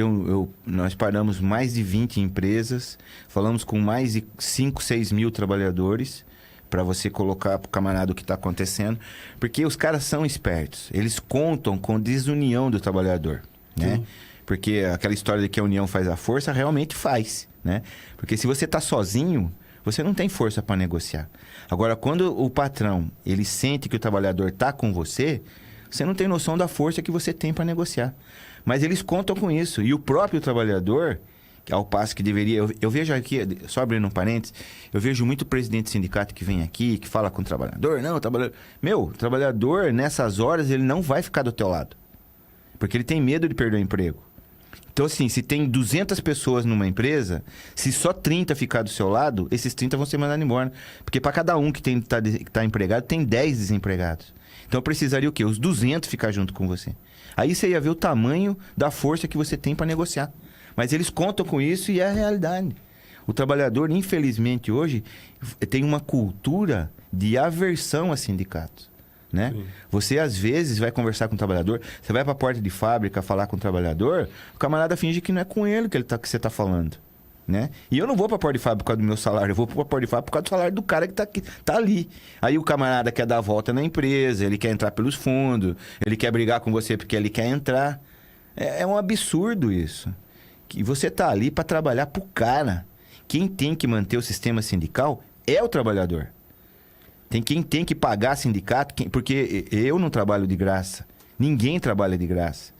nós paramos mais de 20 empresas, falamos com mais de 5, 6 mil trabalhadores, para você colocar pro camarada o que está acontecendo, porque os caras são espertos. Eles contam com desunião do trabalhador, né? Porque aquela história de que a união faz a força, realmente faz, né? Porque se você está sozinho, você não tem força para negociar. Agora, quando o patrão, ele sente que o trabalhador está com você, você não tem noção da força que você tem para negociar. Mas eles contam com isso. E o próprio trabalhador, ao passo que deveria... Eu vejo aqui, só abrindo um parênteses, eu vejo muito presidente de sindicato que vem aqui, que fala com o trabalhador. Não, o trabalhador... o trabalhador, nessas horas, ele não vai ficar do teu lado. Porque ele tem medo de perder o emprego. Então, assim, se tem 200 pessoas numa empresa, se só 30 ficar do seu lado, esses 30 vão ser mandados embora. Porque para cada um que tá empregado, tem 10 desempregados. Então, precisaria o quê? Os 200 ficar junto com você. Aí você ia ver o tamanho da força que você tem para negociar. Mas eles contam com isso e é a realidade. O trabalhador, infelizmente, hoje, tem uma cultura de aversão a sindicatos. Né? Você, às vezes, vai conversar com o trabalhador, você vai para a porta de fábrica falar com o trabalhador, o camarada finge que não é com ele que você está falando. Né? E eu não vou para a porta de fábrica por causa do meu salário, eu vou para a porta de fábrica por causa do salário do cara que tá ali. Aí o camarada quer dar a volta na empresa, ele quer entrar pelos fundos, ele quer brigar com você porque ele quer entrar. É um absurdo isso. Que você tá ali para trabalhar pro cara. Quem tem que manter o sistema sindical é o trabalhador. Quem tem que pagar sindicato, porque eu não trabalho de graça. Ninguém trabalha de graça.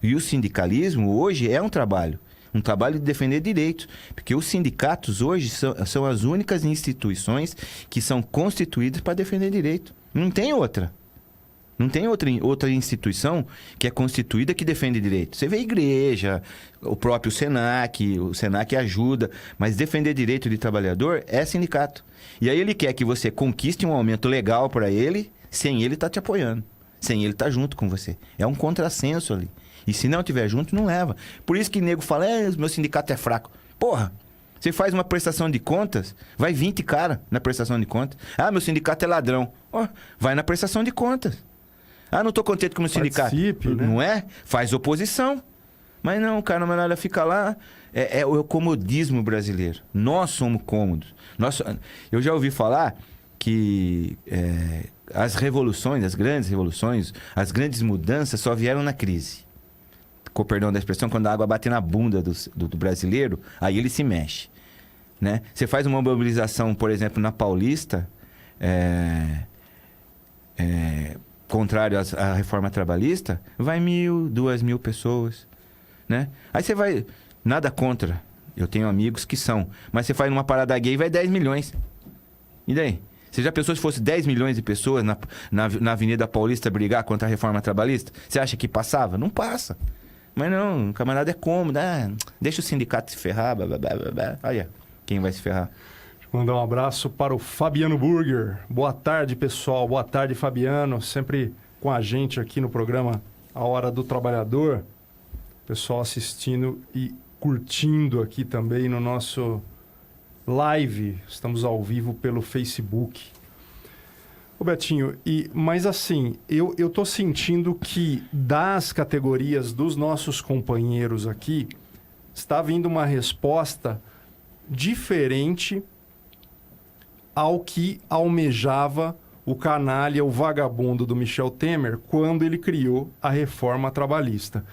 E o sindicalismo hoje é um trabalho de defender direitos. Porque os sindicatos hoje são as únicas instituições que são constituídas para defender direito. Não tem outra. Não tem outra instituição que é constituída que defende direito. Você vê a igreja, o próprio Senac, o Senac ajuda, mas defender direito de trabalhador é sindicato. E aí ele quer que você conquiste um aumento legal para ele, sem ele estar te apoiando, sem ele estar junto com você. É um contrassenso ali. E se não estiver junto, não leva. Por isso que nego fala, meu sindicato é fraco. Porra, você faz uma prestação de contas, vai 20 cara na prestação de contas. Ah, meu sindicato é ladrão. Vai na prestação de contas. Ah, não estou contente com o meu sindicato. Participe, né? Não é? Faz oposição. Mas não, cara, a manada fica lá. É o comodismo brasileiro. Nós somos cômodos. Eu já ouvi falar que as revoluções, as grandes revoluções, as grandes mudanças só vieram na crise. Com perdão da expressão, quando a água bate na bunda do brasileiro, aí ele se mexe. Né? Você faz uma mobilização, por exemplo, na Paulista, contrário à reforma trabalhista, vai 1.000, 2.000 pessoas, né? Aí você vai... Nada contra. Eu tenho amigos que são. Mas você faz numa parada gay e vai 10 milhões. E daí? Você já pensou se fosse 10 milhões de pessoas na Avenida Paulista brigar contra a reforma trabalhista? Você acha que passava? Não passa. Mas não, o camarada é cômodo. Deixa o sindicato se ferrar. Blá, blá, blá, blá. Olha, quem vai se ferrar? Mandar um abraço para o Fabiano Burger. Boa tarde, pessoal. Boa tarde, Fabiano. Sempre com a gente aqui no programa A Hora do Trabalhador. Pessoal assistindo e curtindo aqui também no nosso live. Estamos ao vivo pelo Facebook. Ô Betinho, mas assim, eu tô sentindo que das categorias dos nossos companheiros aqui, está vindo uma resposta diferente ao que almejava o canalha, o vagabundo do Michel Temer, quando ele criou a reforma trabalhista.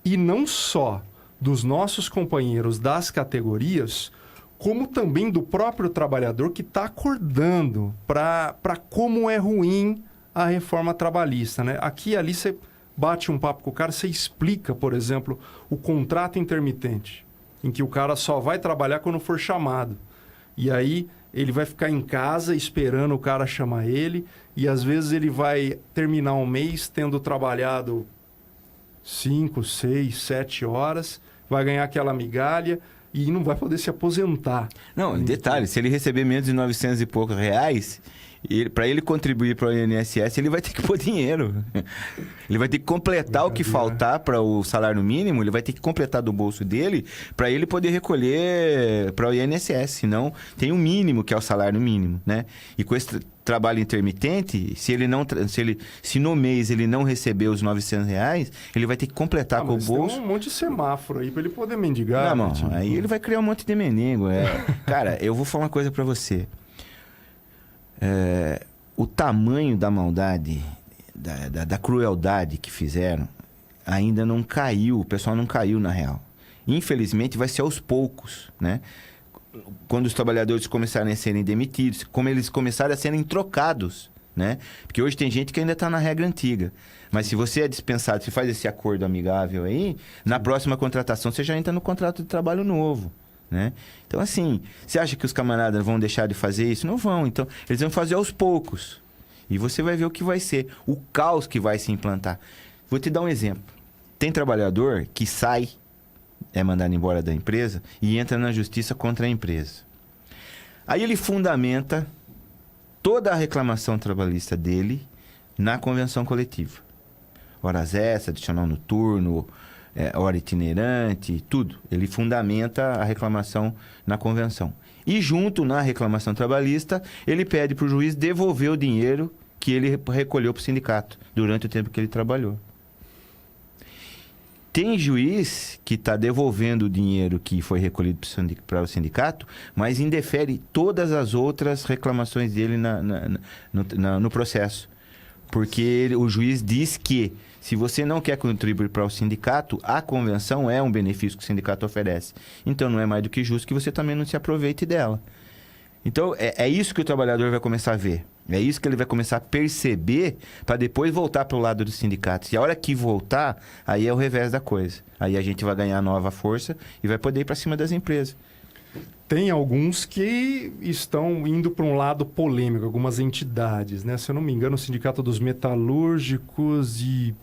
E não só dos nossos companheiros das categorias, como também do próprio trabalhador que está acordando para como é ruim a reforma trabalhista. Né? Aqui e ali você bate um papo com o cara, você explica, por exemplo, o contrato intermitente, em que o cara só vai trabalhar quando for chamado. E aí ele vai ficar em casa esperando o cara chamar ele, e às vezes ele vai terminar um mês tendo trabalhado 5, 6, 7 horas, vai ganhar aquela migalha e não vai poder se aposentar. Não, detalhe, se ele receber menos de 900 e poucos reais, para ele contribuir para o INSS, ele vai ter que pôr dinheiro. Ele vai ter que completar o que faltar para o salário mínimo, ele vai ter que completar do bolso dele para ele poder recolher para o INSS. Senão, tem o mínimo, que é o salário mínimo, né? E com esse trabalho intermitente, se no mês ele não receber os 900 reais, ele vai ter que completar com o bolso. Tem um monte de semáforo aí para ele poder mendigar. Não, aí ele vai criar um monte de mendigo. Cara, eu vou falar uma coisa para você. o tamanho da maldade, da crueldade que fizeram, ainda não caiu, o pessoal não caiu na real. Infelizmente, vai ser aos poucos, né? Quando os trabalhadores começarem a serem demitidos, como eles começarem a serem trocados, né? Porque hoje tem gente que ainda está na regra antiga. Mas se você é dispensado, se faz esse acordo amigável aí, na próxima contratação você já entra no contrato de trabalho novo, né? Então, assim, você acha que os camaradas vão deixar de fazer isso? Não vão. Então, eles vão fazer aos poucos. E você vai ver o que vai ser, o caos que vai se implantar. Vou te dar um exemplo. Tem trabalhador que sai, é mandado embora da empresa e entra na justiça contra a empresa. Aí ele fundamenta toda a reclamação trabalhista dele na convenção coletiva. Horas extras, adicional noturno, hora itinerante, tudo. Ele fundamenta a reclamação na convenção. E junto na reclamação trabalhista, ele pede para o juiz devolver o dinheiro que ele recolheu para o sindicato durante o tempo que ele trabalhou. Tem juiz que está devolvendo o dinheiro que foi recolhido para o sindicato, mas indefere todas as outras reclamações dele no processo. Porque o juiz diz que, se você não quer contribuir para o sindicato, a convenção é um benefício que o sindicato oferece. Então, não é mais do que justo que você também não se aproveite dela. Então, é isso que o trabalhador vai começar a ver. É isso que ele vai começar a perceber para depois voltar para o lado dos sindicatos. E a hora que voltar, aí é o revés da coisa. Aí a gente vai ganhar nova força e vai poder ir para cima das empresas. Tem alguns que estão indo para um lado polêmico, algumas entidades, né? Se eu não me engano, o Sindicato dos Metalúrgicos e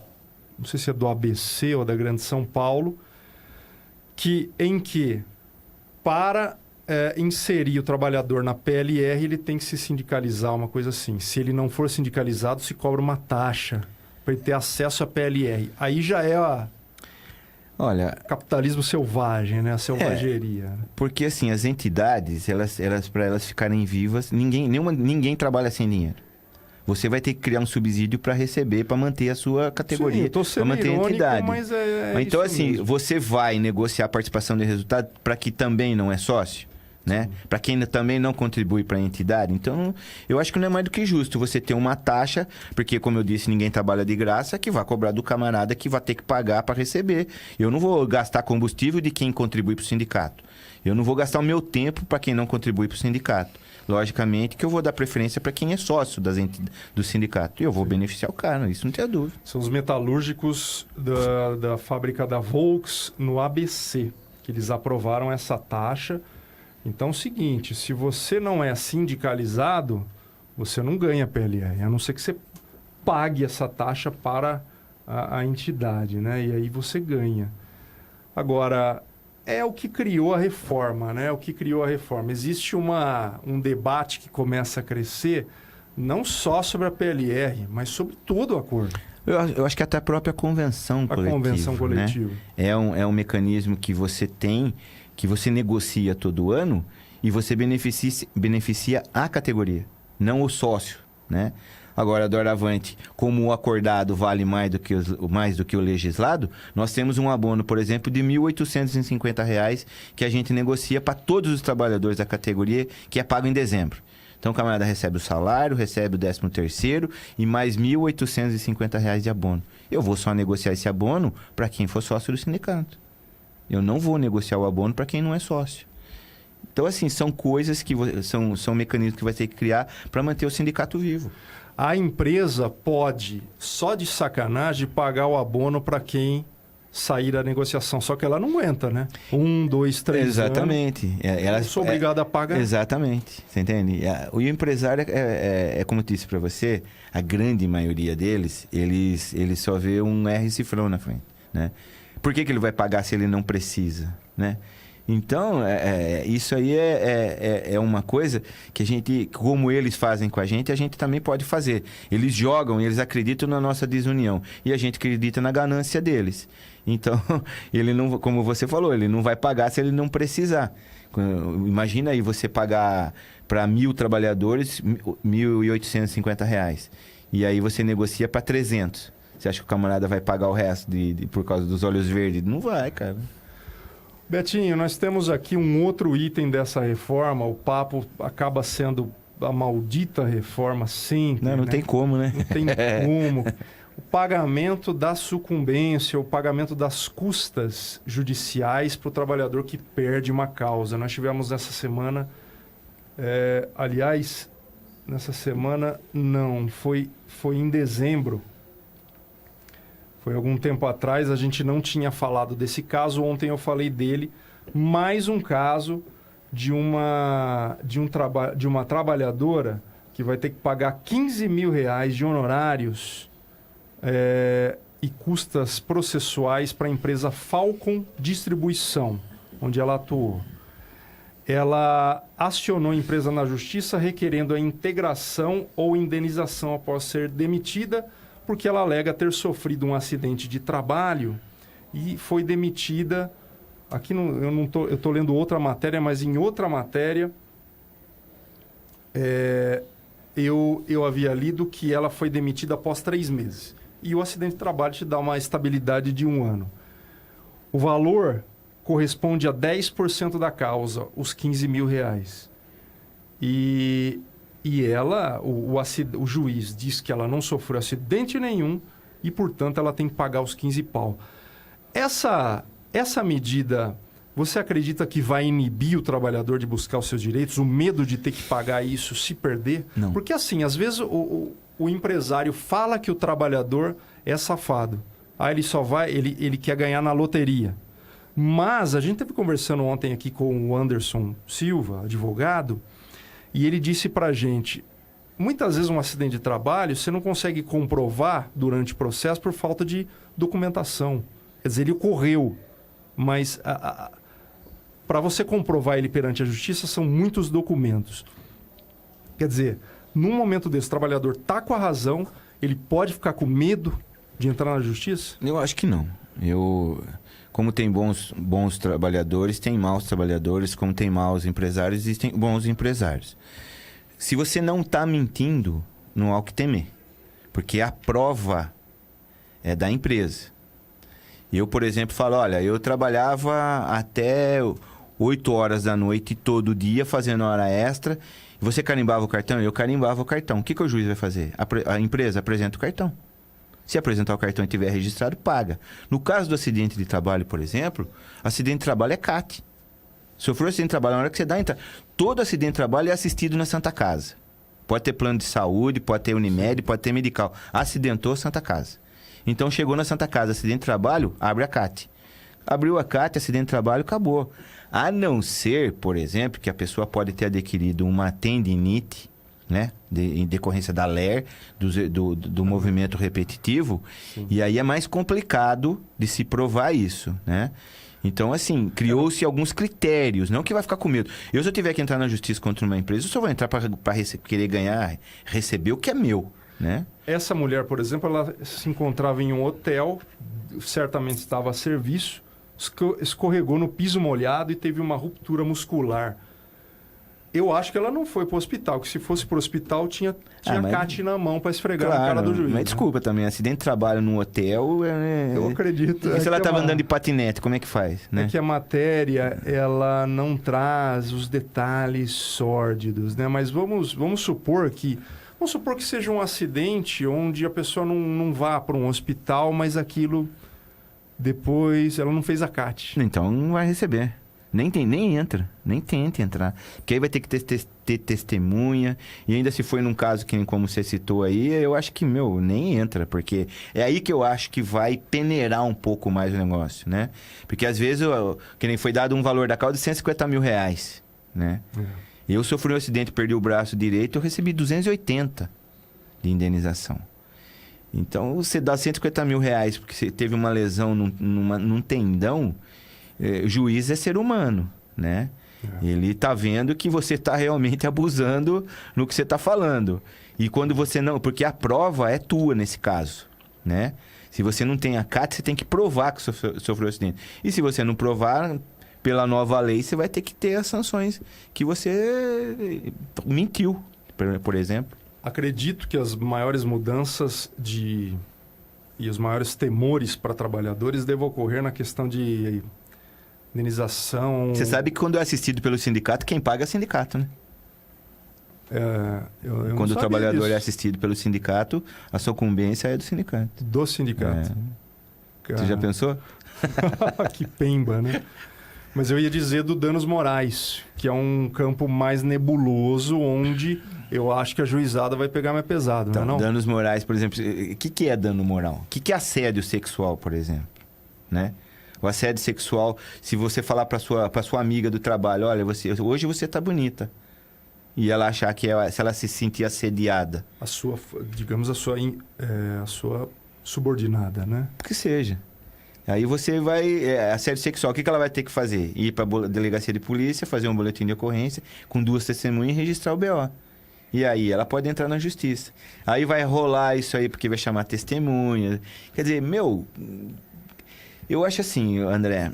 não sei se é do ABC ou da Grande São Paulo, em que para inserir o trabalhador na PLR, ele tem que se sindicalizar, uma coisa assim. Se ele não for sindicalizado, se cobra uma taxa para ele ter acesso à PLR. Aí já é capitalismo selvagem, né? A selvageria. Porque assim, as entidades, para elas ficarem vivas, ninguém trabalha sem dinheiro. Você vai ter que criar um subsídio para receber, para manter a sua categoria, para manter a entidade. Mas então, assim, mesmo. você vai negociar a participação de resultado para que também não é sócio, né? Para quem também não contribui para a entidade. Então, eu acho que não é mais do que justo você ter uma taxa, porque, como eu disse, ninguém trabalha de graça, que vai cobrar do camarada que vai ter que pagar para receber. Eu não vou gastar combustível de quem contribui para o sindicato. Eu não vou gastar o meu tempo para quem não contribui para o sindicato. Logicamente que eu vou dar preferência para quem é sócio do sindicato. E eu vou beneficiar o cara, isso não tem dúvida. São os metalúrgicos da fábrica da Volks no ABC, que eles aprovaram essa taxa. Então é o seguinte, se você não é sindicalizado, você não ganha PLR, a não ser que você pague essa taxa para a entidade, né? E aí você ganha. Agora, é o que criou a reforma, né? Existe um debate que começa a crescer, não só sobre a PLR, mas sobre todo o acordo. Eu acho que até a própria convenção coletiva. A convenção coletiva. Né? É um mecanismo que você tem, que você negocia todo ano e você beneficia a categoria, não o sócio, né? Agora, doravante, como o acordado vale mais do que o legislado, nós temos um abono, por exemplo, de R$ 1.850 que a gente negocia para todos os trabalhadores da categoria, que é pago em dezembro. Então, o camarada recebe o salário, recebe o 13º e mais R$ 1.850 de abono. Eu vou só negociar esse abono para quem for sócio do sindicato. Eu não vou negociar o abono para quem não é sócio. Então, assim, são coisas que são mecanismos que vai ter que criar para manter o sindicato vivo. A empresa pode, só de sacanagem, pagar o abono para quem sair da negociação. Só que ela não aguenta, né? 1, 2, 3 Exatamente. anos. Eu sou obrigado a pagar. Exatamente. Você entende? O empresário, como eu disse para você, a grande maioria deles, eles só vê um R cifrão na frente, né? Por que ele vai pagar se ele não precisa, né? Então, isso aí é uma coisa que a gente, como eles fazem com a gente também pode fazer. Eles jogam, eles acreditam na nossa desunião. E a gente acredita na ganância deles. Então, ele não, como você falou, ele não vai pagar se ele não precisar. Imagina aí você pagar para 1.000 trabalhadores R$ 1.850. E aí você negocia para 300. Você acha que o camarada vai pagar o resto por causa dos olhos verdes? Não vai, cara. Betinho, nós temos aqui um outro item dessa reforma. O papo acaba sendo a maldita reforma sempre. Não tem como, né? Não tem como. O pagamento da sucumbência, o pagamento das custas judiciais para o trabalhador que perde uma causa. Nós tivemos essa semana, aliás, nessa semana não, foi em dezembro. Foi algum tempo atrás, a gente não tinha falado desse caso, ontem eu falei dele. Mais um caso de uma trabalhadora que vai ter que pagar R$15 mil de honorários e custas processuais para a empresa Falcon Distribuição, onde ela atuou. Ela acionou a empresa na justiça requerendo a integração ou indenização após ser demitida, porque ela alega ter sofrido um acidente de trabalho e foi demitida. Aqui eu estou lendo outra matéria, mas em outra matéria eu havia lido que ela foi demitida após 3 meses. E o acidente de trabalho te dá uma estabilidade de 1 ano. O valor corresponde a 10% da causa, os R$15 mil. E ela, o juiz diz que ela não sofreu acidente nenhum e, portanto, ela tem que pagar os 15 pau. Essa medida, você acredita que vai inibir o trabalhador de buscar os seus direitos? O medo de ter que pagar isso se perder? Não. Porque, assim, às vezes o empresário fala que o trabalhador é safado. Ele só vai, ele quer ganhar na loteria. Mas a gente esteve conversando ontem aqui com o Anderson Silva, advogado, e ele disse pra gente, muitas vezes um acidente de trabalho você não consegue comprovar durante o processo por falta de documentação. Quer dizer, ele ocorreu, mas para você comprovar ele perante a justiça são muitos documentos. Quer dizer, num momento desse, o trabalhador está com a razão, ele pode ficar com medo de entrar na justiça? Eu acho que não. Como tem bons trabalhadores, tem maus trabalhadores, como tem maus empresários, existem bons empresários. Se você não está mentindo, não há o que temer. Porque a prova é da empresa. Eu, por exemplo, falo, olha, eu trabalhava até 8 horas da noite todo dia, fazendo hora extra. Você carimbava o cartão? Eu carimbava o cartão. O que o juiz vai fazer? A empresa apresenta o cartão. Se apresentar o cartão e tiver registrado, paga. No caso do acidente de trabalho, por exemplo, acidente de trabalho é CAT. Sofreu acidente de trabalho, na hora que você dá entrada. Todo acidente de trabalho é assistido na Santa Casa. Pode ter plano de saúde, pode ter Unimed, pode ter medical. Acidentou, Santa Casa. Então, chegou na Santa Casa, acidente de trabalho, abre a CAT. Abriu a CAT, acidente de trabalho, acabou. A não ser, por exemplo, que a pessoa pode ter adquirido uma tendinite, né? Em decorrência da LER, do movimento repetitivo. Sim. E aí é mais complicado de se provar isso, né? Então, assim, criou-se alguns critérios, não que vai ficar com medo. Se eu tiver que entrar na justiça contra uma empresa, eu só vou entrar para querer ganhar, receber o que é meu, né? Essa mulher, por exemplo, ela se encontrava em um hotel, certamente estava a serviço, escorregou no piso molhado e teve uma ruptura muscular. Eu acho que ela não foi para o hospital, que se fosse para o hospital tinha CAT na mão para esfregar na cara do juiz. Mas desculpa também, acidente de trabalho no hotel... Eu acredito. E se ela estava andando de patinete, como é que faz? Né? É que a matéria, ela não traz os detalhes sórdidos, né? Mas vamos supor que seja um acidente onde a pessoa não vá para um hospital, mas aquilo depois ela não fez a CAT. Então não vai receber. Nem entra, nem tenta entrar. Porque aí vai ter que ter testemunha. E ainda se for num caso que, como você citou aí, eu acho que, nem entra. Porque é aí que eu acho que vai peneirar um pouco mais o negócio, né? Porque às vezes, que nem foi dado um valor da causa de R$150 mil, né? Eu sofri um acidente, perdi o braço direito, eu recebi 280 de indenização. Então, você dá R$150 mil porque você teve uma lesão num tendão... O juiz é ser humano, né? Ele tá vendo que você tá realmente abusando no que você tá falando. E quando você não... Porque a prova é tua nesse caso, né? Se você não tem a CAT, você tem que provar que sofreu acidente. E se você não provar, pela nova lei, você vai ter que ter as sanções que você mentiu, por exemplo. Acredito que as maiores mudanças e os maiores temores para trabalhadores devem ocorrer na questão de... indenização... Você sabe que quando é assistido pelo sindicato, quem paga é o sindicato, né? Eu não Quando o sabia trabalhador disso. é assistido pelo sindicato, a sucumbência é do sindicato. Do sindicato. Você já pensou? Que pemba, né? Mas eu ia dizer do danos morais, que é um campo mais nebuloso, onde eu acho que a juizada vai pegar mais pesado, Então, não é não? danos morais, por exemplo, o que é dano moral? O que é assédio sexual, por exemplo? Né? O assédio sexual, se você falar para sua amiga do trabalho, olha, hoje você tá bonita. E ela achar que se ela se sentir assediada. A sua subordinada, né? Que seja. Aí você vai... assédio sexual, o que ela vai ter que fazer? Ir para a delegacia de polícia, fazer um boletim de ocorrência com 2 testemunhas e registrar o BO. E aí ela pode entrar na justiça. Aí vai rolar isso aí porque vai chamar testemunha. Quer dizer, eu acho assim, André,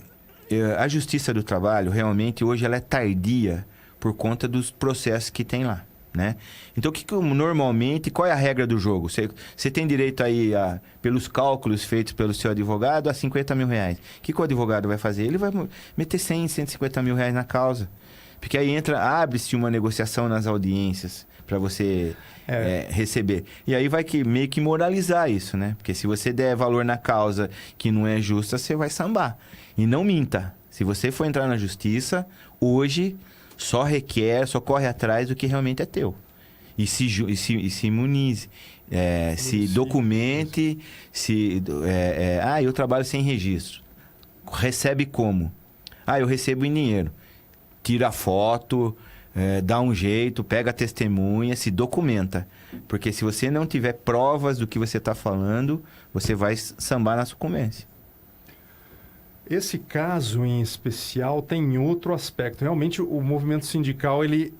a Justiça do Trabalho realmente hoje ela é tardia por conta dos processos que tem lá, né? Então, normalmente, qual é a regra do jogo? Você tem direito aí, pelos cálculos feitos pelo seu advogado, a 50 mil reais. O que o advogado vai fazer? Ele vai meter 100, 150 mil reais na causa. Porque aí abre-se uma negociação nas audiências para você receber. E aí vai meio que moralizar isso, né? Porque se você der valor na causa que não é justa, você vai sambar. E não minta. Se você for entrar na justiça, hoje só corre atrás do que realmente é teu. E se imunize. Se documente. Eu trabalho sem registro. Recebe como? Eu recebo em dinheiro. Tira a foto, dá um jeito, pega a testemunha, se documenta. Porque se você não tiver provas do que você está falando, você vai sambar na sucumbência. Esse caso em especial tem outro aspecto. Realmente, o movimento sindical, ele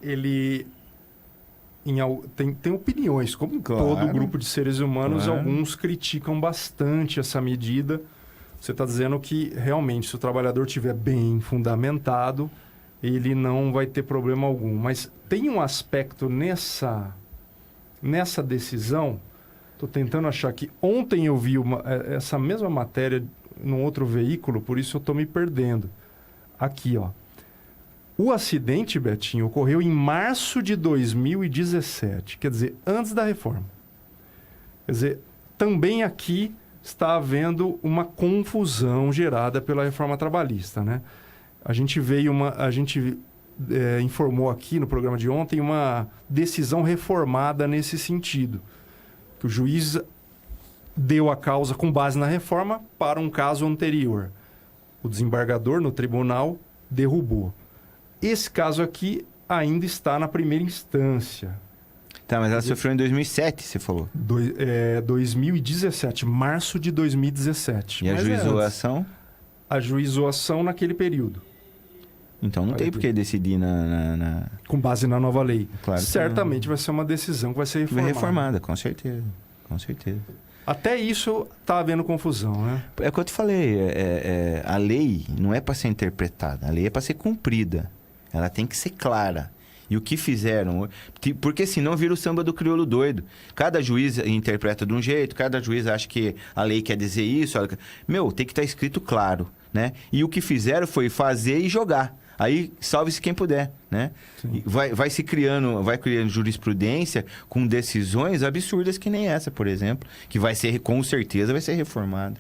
tem opiniões. Como todo grupo de seres humanos, alguns criticam bastante essa medida. Você está dizendo que, realmente, se o trabalhador estiver bem fundamentado, ele não vai ter problema algum. Mas tem um aspecto nessa decisão. Estou tentando achar que ontem eu vi essa mesma matéria num outro veículo, por isso eu estou me perdendo. Aqui, ó. O acidente, Betinho, ocorreu em março de 2017, quer dizer, antes da reforma. Quer dizer, também aqui está havendo uma confusão gerada pela reforma trabalhista, né? A gente informou aqui no programa de ontem uma decisão reformada nesse sentido, que o juiz deu a causa com base na reforma para um caso anterior. O desembargador no tribunal derrubou. Esse caso aqui ainda está na primeira instância. Tá, mas ela sofreu em 2007, você falou. 2017, março de 2017. E ajuizou a ação? Ajuizou a ação naquele período. Então não tem por que decidir com base na nova lei. Claro. Certamente vai ser uma decisão que vai ser reformada. Vai reformada, com certeza. Com certeza. Até isso está havendo confusão, né? É o que eu te falei. A lei não é para ser interpretada. A lei é para ser cumprida. Ela tem que ser clara. E o que fizeram... Porque senão vira o samba do crioulo doido. Cada juiz interpreta de um jeito, cada juiz acha que a lei quer dizer isso. Tem que estar escrito claro, né? E o que fizeram foi fazer e jogar. Aí salve-se quem puder, né? Vai criando jurisprudência com decisões absurdas que nem essa, por exemplo, que com certeza vai ser reformada.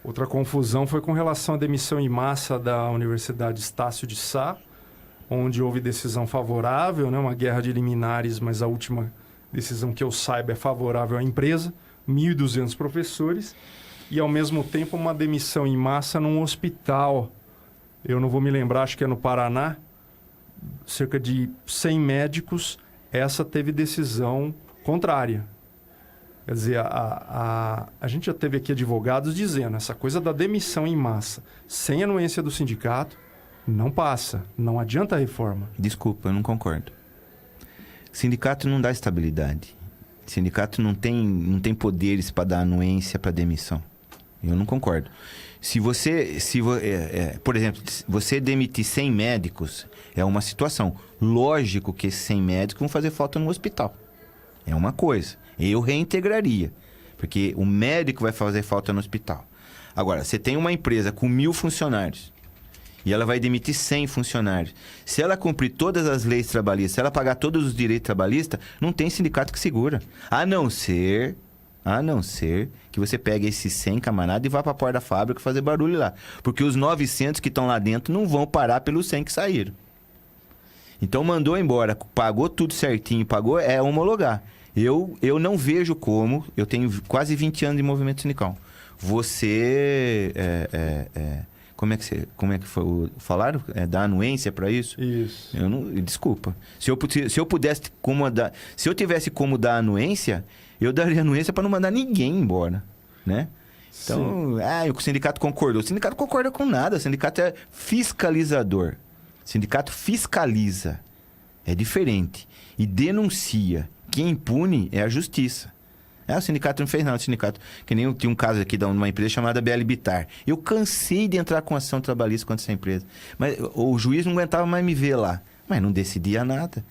Outra confusão foi com relação à demissão em massa da Universidade Estácio de Sá, onde houve decisão favorável, né? Uma guerra de liminares, mas a última decisão que eu saiba é favorável à empresa, 1.200 professores, e ao mesmo tempo uma demissão em massa num hospital. Eu não vou me lembrar, acho que é no Paraná, cerca de 100 médicos, essa teve decisão contrária. Quer dizer, a gente já teve aqui advogados dizendo, essa coisa da demissão em massa, sem anuência do sindicato, não passa, não adianta a reforma. Desculpa, eu não concordo. Sindicato não dá estabilidade. Sindicato não tem poderes para dar anuência para demissão. Eu não concordo. Por exemplo, você demitir 100 médicos é uma situação. Lógico que esses 100 médicos vão fazer falta no hospital. É uma coisa. Eu reintegraria. Porque o médico vai fazer falta no hospital. Agora, você tem uma empresa com 1.000 funcionários e ela vai demitir 100 funcionários. Se ela cumprir todas as leis trabalhistas, se ela pagar todos os direitos trabalhistas, não tem sindicato que segura. A não ser que você pegue esses 100 camaradas e vá para a porta da fábrica fazer barulho lá. Porque os 900 que estão lá dentro não vão parar pelos 100 que saíram. Então mandou embora, pagou tudo certinho, pagou, é homologar. Eu não vejo como, eu tenho quase 20 anos de movimento sindical. Você, como é que foi? Falaram? Dar anuência para isso? Isso. Desculpa. Se eu pudesse comandar, se eu tivesse como dar anuência, eu daria anuência para não mandar ninguém embora, né? Então, o sindicato concordou. O sindicato concorda com nada, o sindicato é fiscalizador. O sindicato fiscaliza, é diferente, e denuncia. Quem impune é a justiça. O sindicato não fez nada. O sindicato, que nem eu tinha um caso aqui de uma empresa chamada BL Bitar. Eu cansei de entrar com ação trabalhista contra essa empresa. Mas o juiz não aguentava mais me ver lá. Mas não decidia nada.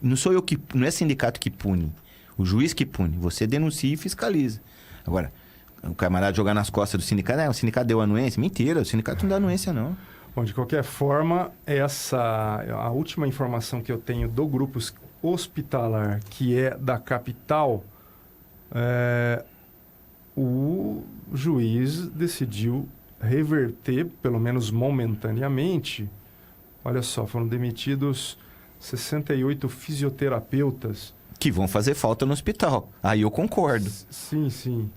Não sou eu não é sindicato que pune. O juiz que pune. Você denuncia e fiscaliza. Agora, o camarada jogar nas costas do sindicato, o sindicato deu anuência. Mentira, o sindicato não dá anuência, não. Bom, de qualquer forma, a última informação que eu tenho do grupo hospitalar, que é da capital, o juiz decidiu reverter, pelo menos momentaneamente. Olha só, foram demitidos 68 fisioterapeutas. Que vão fazer falta no hospital. Aí eu concordo. Sim.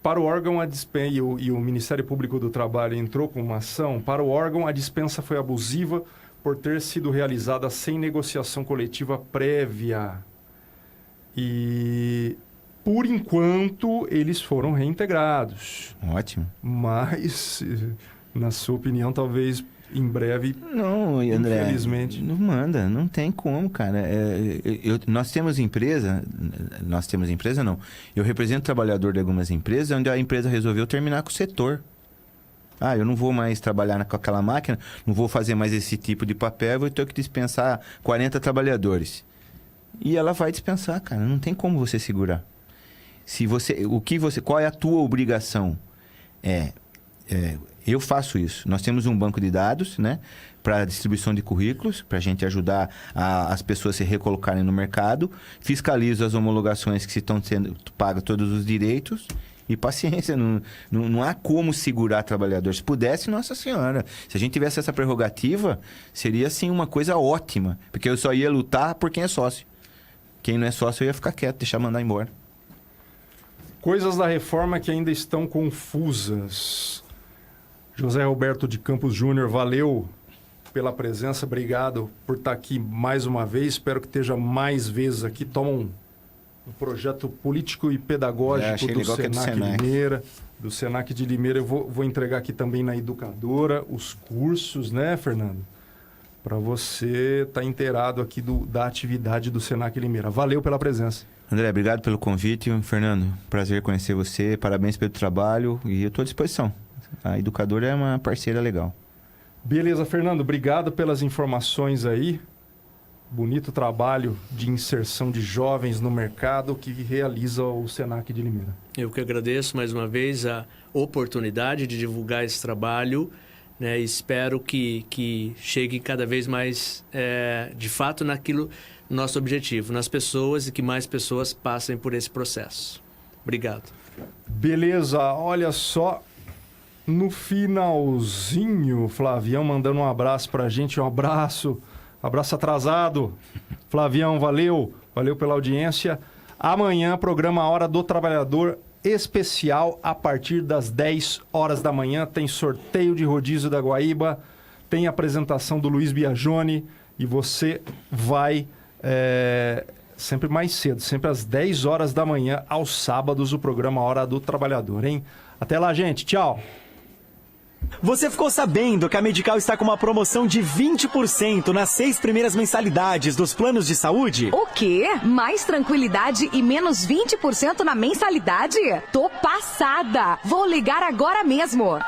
Para o órgão, a dispensa, e o Ministério Público do Trabalho entrou com uma ação. Para o órgão, a dispensa foi abusiva por ter sido realizada sem negociação coletiva prévia. E, por enquanto, eles foram reintegrados. Ótimo. Mas, na sua opinião, talvez em breve... Não, André, infelizmente... não tem como, cara. Nós temos empresa não. Eu represento trabalhador de algumas empresas onde a empresa resolveu terminar com o setor. Eu não vou mais trabalhar com aquela máquina, não vou fazer mais esse tipo de papel, vou ter que dispensar 40 trabalhadores. E ela vai dispensar, cara. Não tem como você segurar. Qual é a tua obrigação? Eu faço isso. Nós temos um banco de dados, né, para distribuição de currículos, para a gente ajudar as pessoas a se recolocarem no mercado. Fiscalizo as homologações que estão sendo pagas todos os direitos. E paciência, não há como segurar trabalhadores. Se pudesse, Nossa Senhora. Se a gente tivesse essa prerrogativa, seria, sim, uma coisa ótima. Porque eu só ia lutar por quem é sócio. Quem não é sócio, eu ia ficar quieto, deixar mandar embora. Coisas da reforma que ainda estão confusas. José Roberto de Campos Júnior, valeu pela presença. Obrigado por estar aqui mais uma vez. Espero que esteja mais vezes aqui. Toma um projeto político e pedagógico do Senac Limeira. Do Senac de Limeira. Eu vou entregar aqui também na Educadora os cursos, né, Fernando? Para você estar inteirado aqui da atividade do Senac Limeira. Valeu pela presença. André, obrigado pelo convite. Fernando, prazer conhecer você. Parabéns pelo trabalho e eu estou à disposição. A Educadora é uma parceira legal. Beleza, Fernando. Obrigado pelas informações aí. Bonito trabalho de inserção de jovens no mercado que realiza o Senac de Limeira. Eu que agradeço mais uma vez a oportunidade de divulgar esse trabalho, né? Espero que chegue cada vez mais, de fato, naquilo, nosso objetivo, nas pessoas, e que mais pessoas passem por esse processo. Obrigado. Beleza, olha só, no finalzinho, Flavião mandando um abraço pra gente, um abraço atrasado. Flavião, valeu pela audiência. Amanhã, programa Hora do Trabalhador especial, a partir das 10 horas da manhã, tem sorteio de rodízio da Guaíba, tem apresentação do Luiz Biagioni, e você vai sempre mais cedo, sempre às 10 horas da manhã, aos sábados, o programa Hora do Trabalhador, hein? Até lá, gente. Tchau. Você ficou sabendo que a Medical está com uma promoção de 20% nas 6 primeiras mensalidades dos planos de saúde? O quê? Mais tranquilidade e menos 20% na mensalidade? Tô passada! Vou ligar agora mesmo.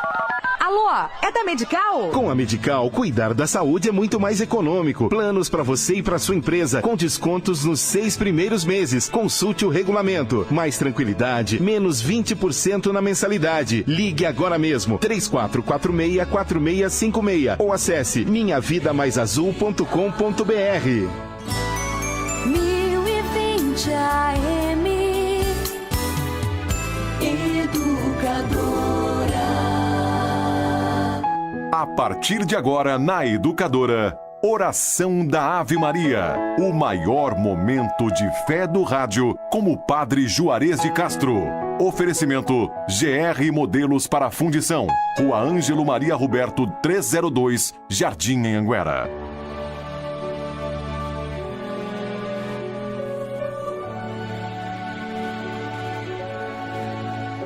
Alô, é da Medical? Com a Medical, cuidar da saúde é muito mais econômico. Planos para você e para sua empresa, com descontos nos 6 primeiros meses. Consulte o regulamento. Mais tranquilidade, menos 20% na mensalidade. Ligue agora mesmo, 3446-4656 ou acesse minhavidamaisazul.com.br. 1020 AM Educadora. A partir de agora, na Educadora, Oração da Ave Maria, o maior momento de fé do rádio, com o Padre Juarez de Castro. Oferecimento GR Modelos para Fundição, Rua Ângelo Maria Roberto 302, Jardim Anhanguera.